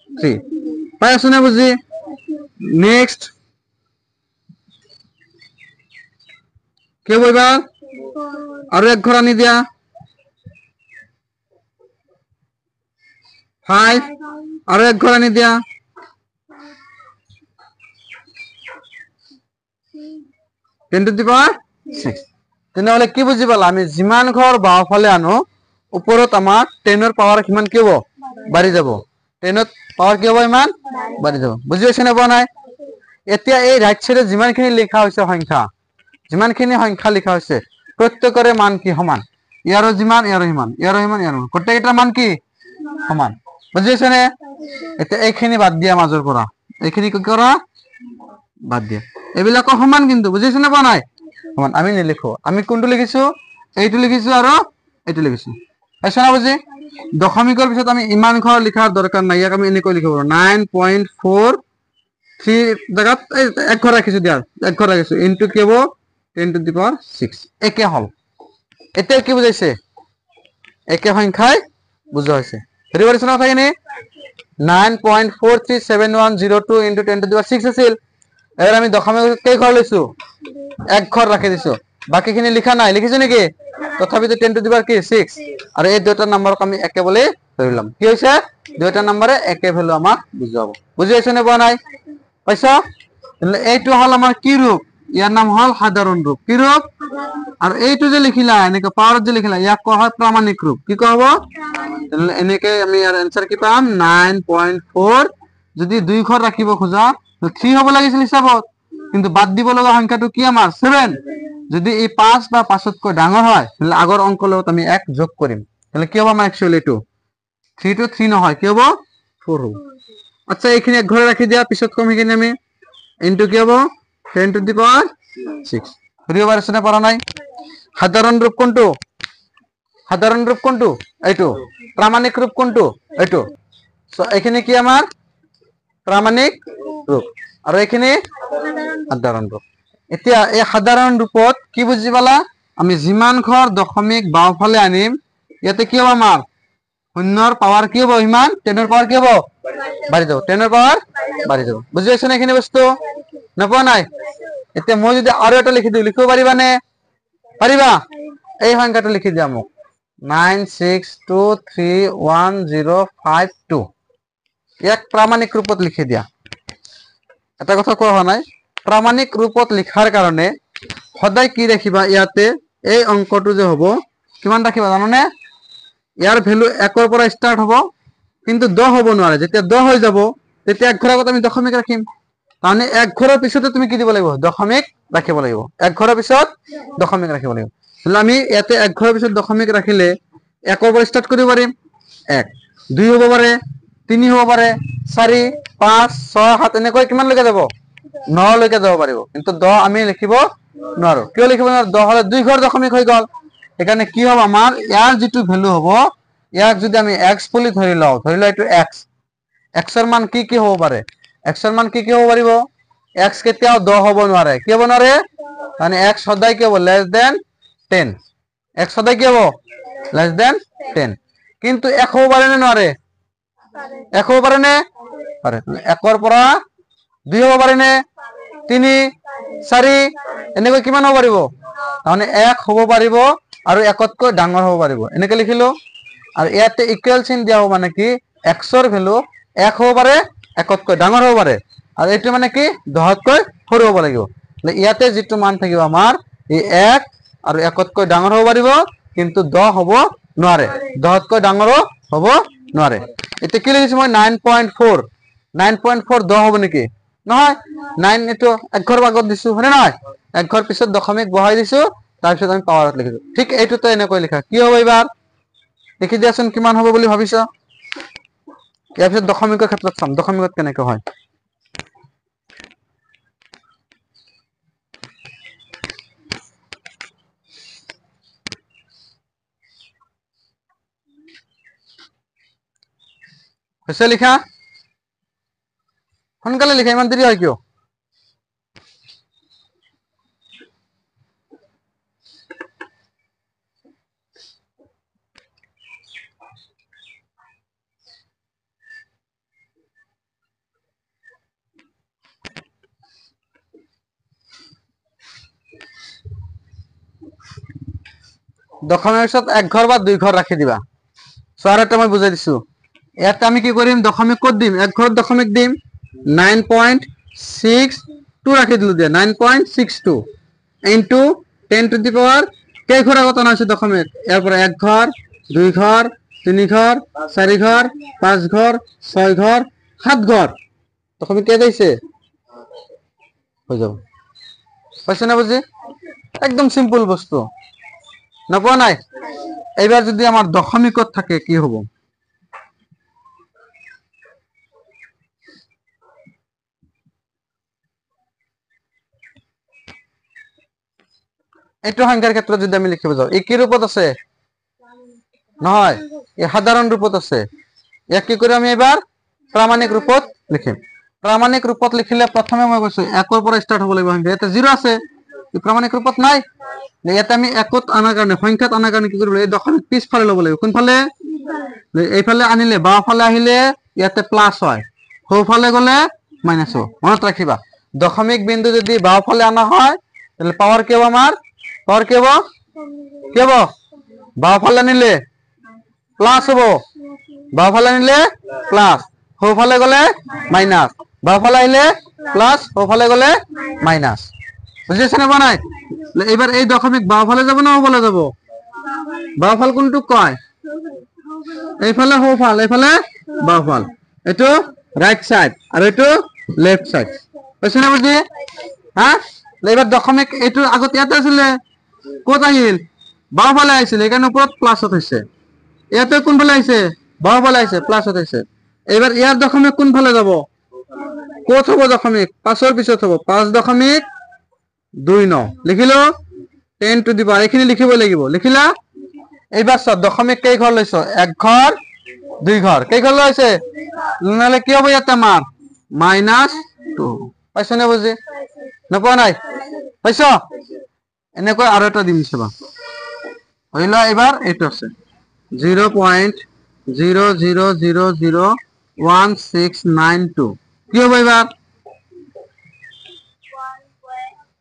3 পাই আছো না বুজি নেক্সট কি হ'ব এবাৰ আৰু এক ঘৰ আনি দিয়া 5 আৰু এক ঘৰ আনি দিয়া 10 to the power 6 তেনেহলে কি বুজি পালা আমি যিমান ঘৰ বাওফালে আনো ওপৰত আমাৰ 10 ৰ পাৱাৰ কিমান কি হ'ব বাঢ়ি যাব 10 ৰ পাৱাৰ কি হ'ব ইমান বাঢ়ি যাব বুজি পাইছ নে পোৱা নাই এতিয়া এই ৰাইট সাইডে যিমানখিনি লিখা হৈছে সংখ্যা লিখা হৈছে প্ৰত্যেকৰে মান কি সমান ইয়াৰো যিমান ইয়াৰো সমান প্ৰত্যেকটা মান কি সমান বুজি পাইছ নে এতিয়া এইখিনি বাদ দিয়া মাজৰ পৰা এইখিনি কি কৰা বাদ দিয়া এইবিলাকো সমান কিন্তু বুজি পাইছ নে পোৱা নাই সমান আমি নিলিখো আমি কোনটো লিখিছো এইটো লিখিছো আৰু এইটো লিখিছো পাইছ না বুজি দশমিকৰ পিছত আমি ইমান ঘৰ লিখাৰ দৰকাৰ নাই ইয়াক আমি এনেকৈ লিখিব পাৰো 9.43 জায়গাত এক ঘৰ ৰাখিছো দিয়া এক ঘৰ ৰাখিছো ইনটু কি হ'ব 10 to the power 6 একে হল এতিয়া কি বুজাইছে একে সংখ্যাই বুজা হৈছে হেৰি কৰিছ না কথাখিনি 9.437102 into 10 to the power 6 আছিল এবাৰ আমি দশমিক কেই ঘৰ লৈছো এক ঘৰ ৰাখি দিছো বাকিখিনি লিখা নাই, লিখিছো নেকি? তথাপিতো 10 টু দি পাৱাৰ কি 6 আৰু এই দুটা নম্বৰক আমি একে বুলি ধৰিলাম। কি হৈছে দুটা নম্বৰে একে ভ্যালু আমাক বুজাব। বুজি পাইছ নে পোৱা নাই? পাইছ? এইটো হল আমাৰ কি ৰূপ? ইয়াৰ নাম হল সাধাৰণ ৰূপ। কি ৰূপ? আৰু এইটো যে লিখিলা এনেকে পাৱাৰত যে লিখিলা ইয়াক কোৱা হয় প্ৰামাণিক ৰূপ। কি কোৱা হ'ব? এনেকে আমি ইয়াৰ এনসাৰ কি পাম 9.4। যদি 2 ঘৰ ৰাখিব খোজা 3 হ'ব লাগিছিল হিচাপত, কিন্তু বাদ দিব লগা সংখ্যাটো কি আমাৰ 7। যদি এই 5 বা 5তকৈ ডাঙৰ হয় তাহলে আগৰ অংকৰ লগত আমি 1 যোগ কৰিম। তাহলে কি হ'ব আমাৰ एक्चुअली এইটো 3 to 3 নহয়, কি হ'ব 4 হ'ব। আচ্ছা এইখিনি এক ঘৰে ৰাখি দিয়া, পিছত কম এইখিনি আমি ইনটু কি হ'ব 10 টু দি পাৱাৰ 6। বুজিব পাৰিছ নে পৰা নাই? সাধাৰণ ৰূপ কোনটো? সাধাৰণ ৰূপ কোনটো? এইটো। প্ৰামাণিক ৰূপ কোনটো? এইটো। সো এইখিনি কি আমাৰ প্ৰামাণিক ৰূপ আৰু এইখিনি সাধাৰণ ৰূপ। এতিয়া এই সাধাৰণ ৰূপত কি বুজি পালা? আমি যিমান ঘৰ দশমিক বাওঁফালে আনিম ইয়াতে কি হ'ব আমাৰ শূন্যৰ পাৱাৰ কি হ'ব? ইমান 10ৰ পাৱাৰ কি হ'ব? বাঢ়ি যাব। 10ৰ পাৱাৰ বাঢ়ি যাব। বুজি পাইছ নে এইখিনি বস্তু? নপোৱা নাই? এতিয়া মই যদি আৰু এটা লিখি দিওঁ লিখিব পাৰিবানে? পাৰিবা? এই সংখ্যাটো লিখি দিয়া মোক 9623105 ইয়াক প্ৰামাণিক ৰূপত লিখি দিয়া। এটা কথা কোৱা হোৱা নাই, প্ৰামাণিক ৰূপত লিখাৰ কাৰণে সদায় কি ৰাখিবা? ইয়াতে এই অংকটো যে হ'ব কিমান ৰাখিবা জানানে? ইয়াৰ ভ্যালু 1ৰ পৰা ষ্টাৰ্ট হ'ব, কিন্তু 10 হ'ব নোৱাৰে। যেতিয়া 10 হৈ যাব তেতিয়া এক ঘৰৰ আগত আমি দশমিক ৰাখিম। মানে এক ঘৰৰ পিছতে তুমি কি দিব লাগিব? দশমিক ৰাখিব লাগিব। এক ঘৰৰ পিছত দশমিক ৰাখিব লাগিব। তাহলে আমি ইয়াতে এক ঘৰৰ পিছত দশমিক ৰাখিলে 1ৰ পৰা ষ্টাৰ্ট কৰিব পাৰিম। 1 2 হ'ব পাৰে, 3 হ'ব পাৰে, 4 5 6 7 এনেকৈ কিমান লৈকে যাব? 9 লৈকে যাব পাৰিব। কিন্তু 10 আমি লিখিব নোৱাৰো। কিয় লিখিব নোৱাৰো? 10 হলে 2 ঘৰ দশমিক হৈ গ'ল। সেইকাৰণে কি হ'ব আমাৰ ইয়াৰ যিটো ভ্যালু হ'ব ইয়াক যদি আমি x বুলি ধৰি লওঁ, ধৰি লওঁ এইটো x, x ৰ মান কি কি হ'ব পাৰে? x ৰ মান কি কি হ'ব পাৰিব? x কেতিয়াও 10 হ'ব নোৱাৰে। কি হ'ব নোৱাৰে? মানে x সদায় কি হ'ব? Less than 10। x সদায় কি হ'ব? Less than 10। কিন্তু 1 হ'ব পাৰে নে নোৱাৰে? 1 হ'ব পাৰে নে? পাৰে। 1ৰ পৰা 2 হ'ব পাৰে নে? 3 4 এনেকৈ কিমান হ'ব পাৰিব? মানে 1 হ'ব পাৰিব আৰু 1তকৈ ডাঙৰ হ'ব পাৰিব। এনেকৈ লিখিলো। আৰু ইয়াতে ইকুৱেল চিন দিয়া হ'ব মানে কি x ৰ ভ্যালু 1 হ'ব পাৰে, 1তকৈ ডাঙৰ হ'ব পাৰে। আৰু এইটো মানে কি 10তকৈ সৰু হ'ব লাগিব। ইয়াতে যিটো মান থাকিব আমাৰ এই 1 আৰু 1তকৈ ডাঙৰ হ'ব পাৰিব, কিন্তু 10 হ'ব নোৱাৰে। 10তকৈ ডাঙৰো হ'ব নোৱাৰে। এতিয়া কি লিখিছো মই 9.4। 9.4 10 হ'ব নেকি? নহয়। 9 এইটো এক ঘৰ আগত দিছো হয়নে নহয়? এক ঘৰ পিছত দশমিক বহাই দিছো, তাৰপিছত আমি পাৱাৰত লিখিছো। ঠিক এইটোতে এনেকৈ লিখা। কি হ'ব এইবাৰ? লিখি দিয়াচোন কিমান হ'ব বুলি ভাবিছ? ইয়াৰ পিছত দশমিকৰ ক্ষেত্ৰত চাম দশমিকত কেনেকৈ হয়। হৈছে লিখা? সোনকালে লিখা, ইমান দেৰি হয় কিয়? দশমিকৰ পিছত এক ঘৰ বা 2 ঘৰ ৰাখি দিবা। চোৱাৰটা মই বুজাই দিছো। ইয়াতে আমি কি কৰিম? দশমিক ক'ত দিম? এক ঘৰত দশমিক দিম। 9.62 ৰাখি দিলো দিয়া। 9.62 ইনটু 10 টু দি পাৱাৰ কেই ঘৰ আগত অনা হৈছে দশমিক? ইয়াৰ পৰা 1 ঘৰ 2 ঘৰ 3 ঘৰ 4 ঘৰ 5 ঘৰ 6 ঘৰ 7 ঘৰ দশমিক কেই দিছে? হৈ যাব। পাইছ না বুজি? একদম সিম্পল বস্তু। নপোৱা নাই? এইবাৰ যদি আমাৰ দশমিকত থাকে কি হ'ব? এইটো সংখ্যাৰ ক্ষেত্ৰত যদি আমি লিখিব যাওঁ, এই কি ৰূপত আছে? নহয়, এই সাধাৰণ ৰূপত আছে। ইয়াক কি কৰিম আমি এবাৰ? প্ৰামাণিক ৰূপত লিখিম। প্ৰামাণিক ৰূপত লিখিলে প্ৰথমে মই কৈছো 1ৰ পৰা ষ্টাৰ্ট হ'ব লাগিব সংখ্যা। ইয়াতে 0 আছে, এই প্ৰামাণিক ৰূপত নাই। ইয়াতে আমি 1ত আনাৰ কাৰণে সংখ্যাত আনাৰ কাৰণে কি কৰিব লাগিব? এই দশমিক পিছফালে ল'ব লাগিব। কোনফালে? এইফালে আনিলে বাওঁফালে আহিলে ইয়াতে প্লাস হয়, সোঁফালে গ'লে মাইনাস হ'ব। মনত ৰাখিবা, দশমিক বিন্দু যদি বাওঁফালে আনা হয় তাহলে পাওয়ার কি হবে আমার পাওয়ার কি হবো কি হবো বাওফালে নিলে প্লাস হবো বাওফালে নিলে প্লাস সোঁফালে গলে মাইনাস বাওফালে আহিলে প্লাস সোঁফালে গলে মাইনাস বুঝিছে না নাই এবার এই দশমিক বাওফালে যাব না সোঁফালে যাব বাওফাল কোনটোক কয় এইফালে সোঁফাল এইফালে বাওফাল এইটো রাইট সাইড আর এইটো লেফট সাইড বুঝিছে না বুঝি হ্যাঁ এবার দশমিক এইটো আগত ইয়াতে আছিলে কত আহিল বাওফালে আহিছিল এখানে উপৰত প্লাসত হৈছে ইয়াতে কোনফালে আহিছে বাওফালে আহিছে প্লাসত হৈছে এবার ইয়ার দশমিক কোনফালে যাব কত হবো দশমিক 5 এর পিছত হবো 5.29 লিখিলো 10 টু দি পাওয়ার এখানে লিখিব লাগিব লিখিলা এইবার সব দশমিক কেই ঘর লইছো এক ঘর দুই ঘর কেই ঘর লইছে নালে কি হবে ইয়াতে আমার -2 পাইছো না বুঝি নপোৱা নাই পাইছো এনেকৈ আৰু এটা দিম সেবা হইলা এবার এটা আছে 0.00001692 কি হবে এবার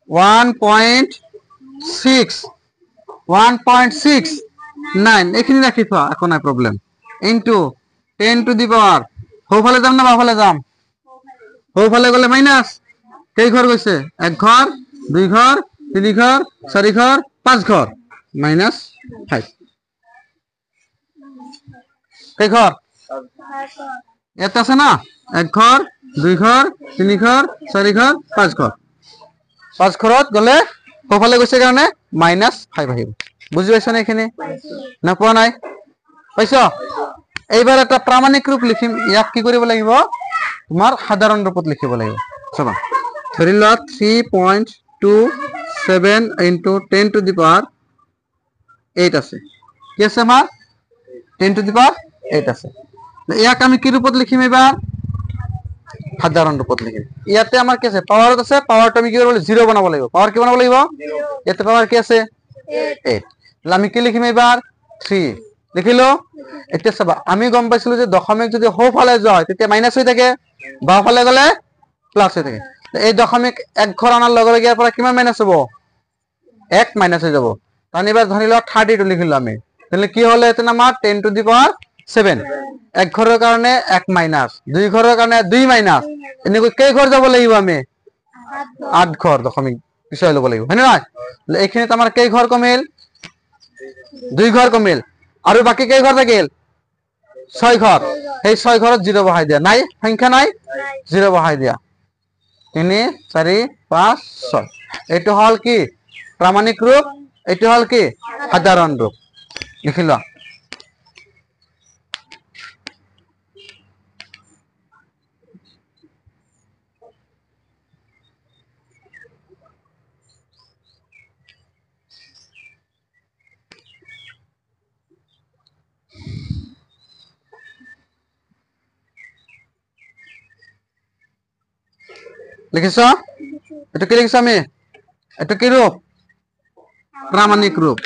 1.69 এখানে রাখি তো এখন নাই প্রবলেম ইনটু 10 টু দি পাওয়ার সোঁফালে যাম না বাওফালে যাম সোঁফালে গলে মাইনাস কেই ঘর গৈছে এক ঘর দুই ঘর তিন ঘর চারি ঘর পাঁচ ঘর -5 কেই ঘর এটা আছে না এক ঘর দুই ঘর তিন ঘর চারি ঘর পাঁচ ঘর পাঁচ ঘরত গলে সোঁফালে গৈছে কাৰণে -5 আহিব বুঝি পাইছ না এখানে না পোৱা নাই পাইছ এইবাৰ একটা প্ৰামাণিক ৰূপ লিখিম ইয়াক কি কৰিব লাগিব তোমাৰ সাধাৰণ ৰূপত লিখিব লাগিব চাবা ধৰি লোৱা 3.27 ইনটু 10 টু দি পাওয়াৰ 8 আছে কি আছে আমাৰ 10 টু দি পাওয়াৰ 8 আছে ইয়াক আমি কি ৰূপত লিখিম এবাৰ সাধাৰণ ৰূপত লিখিম ইয়াতে আমাৰ কি আছে পাওয়াৰত আছে পাওয়াৰটো আমি কি কৰিব লাগিব 0 বনাব লাগিব পাওয়ার কি বনাব লাগিব ইয়াতে পাওয়ার কি আছে 8 আমি কি লিখিম এবার 3 লিখিলো এতিয়া চাবা আমি গম পাইছিলো যে দশমিক যদি সোঁফালে যায় তেতিয়া মাইনাস হৈ থাকে বাওফালে গলে প্লাস হৈ থাকে এই দশমিক এক ঘর আনার লগে লগে পৰা কিমান মাইনাস হবো 1 মাইনাস হৈ যাব তান এবাৰ ধৰি ল 32 লিখিলো আমি তাহলে কি হলো এতে আমার 10 টু দি পাওয়ার 7 এক ঘরের কারণে 1 মাইনাস দুই ঘরের কারণে 2 মাইনাস এনেকৈ কেই ঘর যাব লাগিব আমি 8 ঘর দশমিক বিষয় লব লাগিব হয়নে নাই এইখানে আমার কেই ঘর কমিল 2 ঘর কমিল আর বাকি কেই ঘর থাকিল 6 ঘর এই 6 ঘরত 0 বহাই দিয়া নাই সংখ্যা নাই 0 বহাই দিয়া 3 4 5 6 এটো হল কি প্রামাণিক রূপ এটো হল কি সাধারণ রূপ লিখিলা লিখিছ এটা কি লিখিছ আমি এটা কি রূপ প্রামাণিক রূপ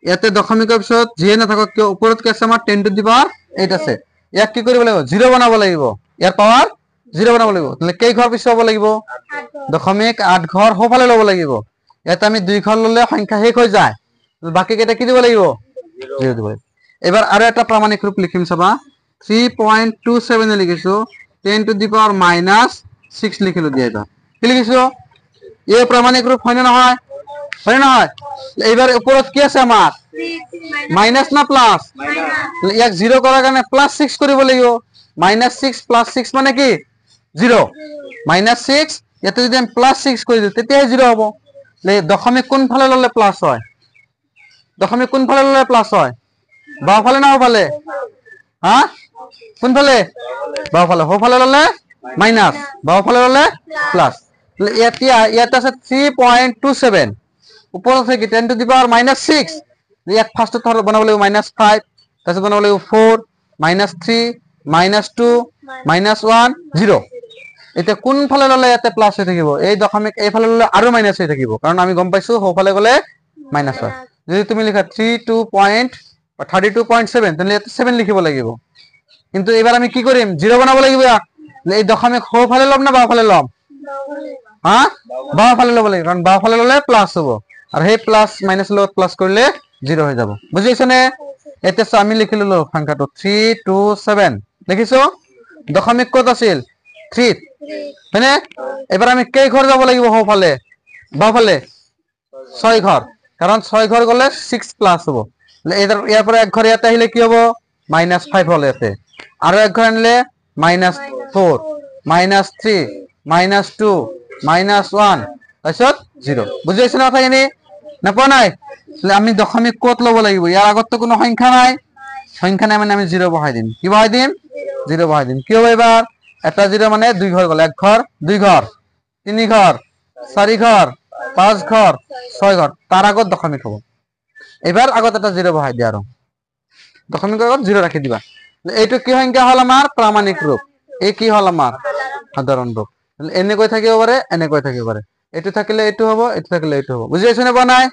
ইয়াতে দশমিকৰ পিছত যিয়ে নাথাকক কিয় ওপৰত কি আছে আমাৰ 10 টু দি পাওয়াৰ 8 আছে ইয়াক কি কৰিব লাগিব 0 বনাব লাগিব ইয়াৰ পাওয়ার 0 বনাব লাগিব তাহলে কেই ঘর পিছ হ'ব লাগিব দশমিক 8 ঘর সোঁফালে লব লাগিব ইয়াতে আমি 2 ঘর ললে সংখ্যা শেষ হৈ যায় বাকি কেইটা কি দিব লাগিব 0 দিব লাগিব এবাৰ আৰু এটা প্রামাণিক রূপ লিখিম চাবা 3.27 লিখিছো 10 টু দি পাওয়ার -6 লিখিলো দিয়া এটা কি লিখিছো এই প্রামাণিক রূপ হয় না হয় হয় না হয় এবার উপরত কি আছে আমার মাইনাস না প্লাস ইয়াক 0 করার কারণে +6 কৰিব লাগিব -6 +6 মানে কি 0 -6 ইয়াতে যদি আমি +6 কৰি দিও তেতিয়া 0 হ'ব দশমিক কোন ফালে ললে প্লাস হয় দশমিক কোন ফালে ললে প্লাস হয় বাও ফালে না ফালে হ্যাঁ কোন ফালে বাও ফালে হো ফালে ললে মাইনাস বাও ফালে ললে প্লাস ইয়াতে আছে 3.27 উপর থেকে 10 টু দি পাওয়ার -6 ইয়াক ফার্স্ট থর বনাব লাগিব -5 তারপর বনাব লাগিব 4 -3 -2 -1 0 এটা কোন ফালে ললে ইয়াতে প্লাস হৈ থাকিব এই দশমিক এই ফালে ললে আৰু মাইনাস হৈ থাকিব কারণ আমি গম পাইছো হো ফালে গলে মাইনাস হয় যদি তুমি লিখা 32.7 তাহলে ইয়াতে 7 লিখিব লাগিব কিন্তু এবার আমি কি করিম 0 বনাব লাগিব এই দশমিক হো ফালে লম না বাও ফালে লম হ্যাঁ বাও ফালে লব লাগিব কারণ বাও ফালে ললে প্লাস হবো আৰু সেই প্লাস মাইনাস লগত প্লাস কৰিলে 0 হৈ যাব বুজিছো নে এতিয়া আমি লিখি ললো সংখ্যাটো 327 দেখিছো দশমিক কত আছিল 3 হয়নে এবাৰ আমি কেই ঘৰ যাব লাগিব হফালে বাফালে 6 ঘৰ কাৰণ 6 ঘৰ গলে 6 প্লাস হ'ব ইয়াৰ পৰা এক ঘৰ ইয়াতে আহিলে কি হ'ব -5 হল ইয়াতে আৰু এক ঘৰ আনিলে -4 -3 -2 -1 তাৰপিছত 0 বুজিছো না কথাখিনি নাপোৱা নাই আমি দশমিক কত লব লাগিব ইয়াৰ আগত তো কোনো সংখ্যা নাই মানে আমি 0 বহাই দিম কি বহাই দিম 0 বহাই দিম কি হ'ব এবাৰ এটা 0 মানে 2 ঘৰ গলে এক ঘৰ 2 ঘৰ 3 ঘৰ 4 ঘৰ 5 ঘৰ 6 ঘৰ তাৰ আগত দশমিক হ'ব এবাৰ আগত এটা 0 বহাই দিয়া আৰু দশমিকৰ আগত 0 ৰাখি দিবা এইটো কি সংখ্যা হল আমাৰ প্ৰামাণিক ৰূপ এই কি হল আমাৰ সাধাৰণ ৰূপ এনেকৈ থাকিব পাৰে এনেকৈ থাকিব পাৰে এইটো থাকিলে এইটো হ'ব এইটো থাকিলে এইটো হ'ব বুজি পাইছনে বা নাই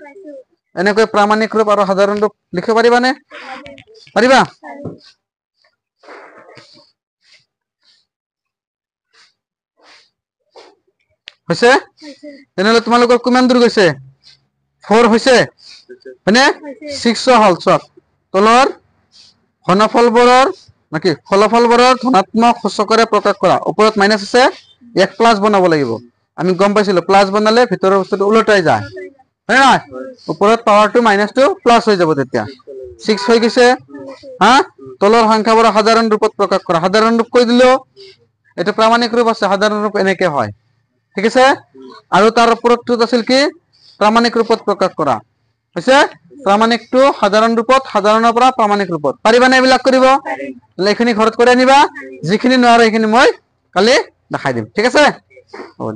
এনেকৈ প্ৰামাণিক ৰূপ আৰু সাধাৰণ ৰূপ লিখিব পাৰিবানে পাৰিবা হৈছে তেনেহলে তোমালোকৰ কিমান দূৰ গৈছে 4 হৈছে হয়নে 6 হল চক তলৰ ঘনফলবোৰৰ নাকি ফলাফলবোৰৰ ধনাত্মক সূচকৰে প্ৰকাশ কৰা ওপৰত মাইনাস আছে এক প্লাস বনাব লাগিব আমি গম পাইছিলো প্লাস বনালে ভিতৰৰ বস্তুটো উলটাই যায় হয় না ওপৰত পাৱাৰটো মাইনাসটো প্লাস হৈ যাব তেতিয়া 6 হৈ গৈছে হা তলৰ সংখ্যাবোৰ সাধাৰণ ৰূপত প্ৰকাশ কৰা সাধাৰণ ৰূপ কৈ দিলো এটা প্ৰামাণিক ৰূপ আছে সাধাৰণ ৰূপ এনেকে হয় ঠিক আছে আৰু তাৰ ওপৰতটো আছিল কি প্ৰামাণিক ৰূপত প্ৰকাশ কৰা হৈছে প্ৰামাণিকটো সাধাৰণ ৰূপত সাধাৰণৰ পৰা প্ৰামাণিক ৰূপত পাৰিবানে এইবিলাক কৰিব লেখনি ঘৰত কৰি আনিবা যিখিনি নোৱাৰে সেইখিনি মই কালি দেখাই দিম ঠিক আছে হ'ব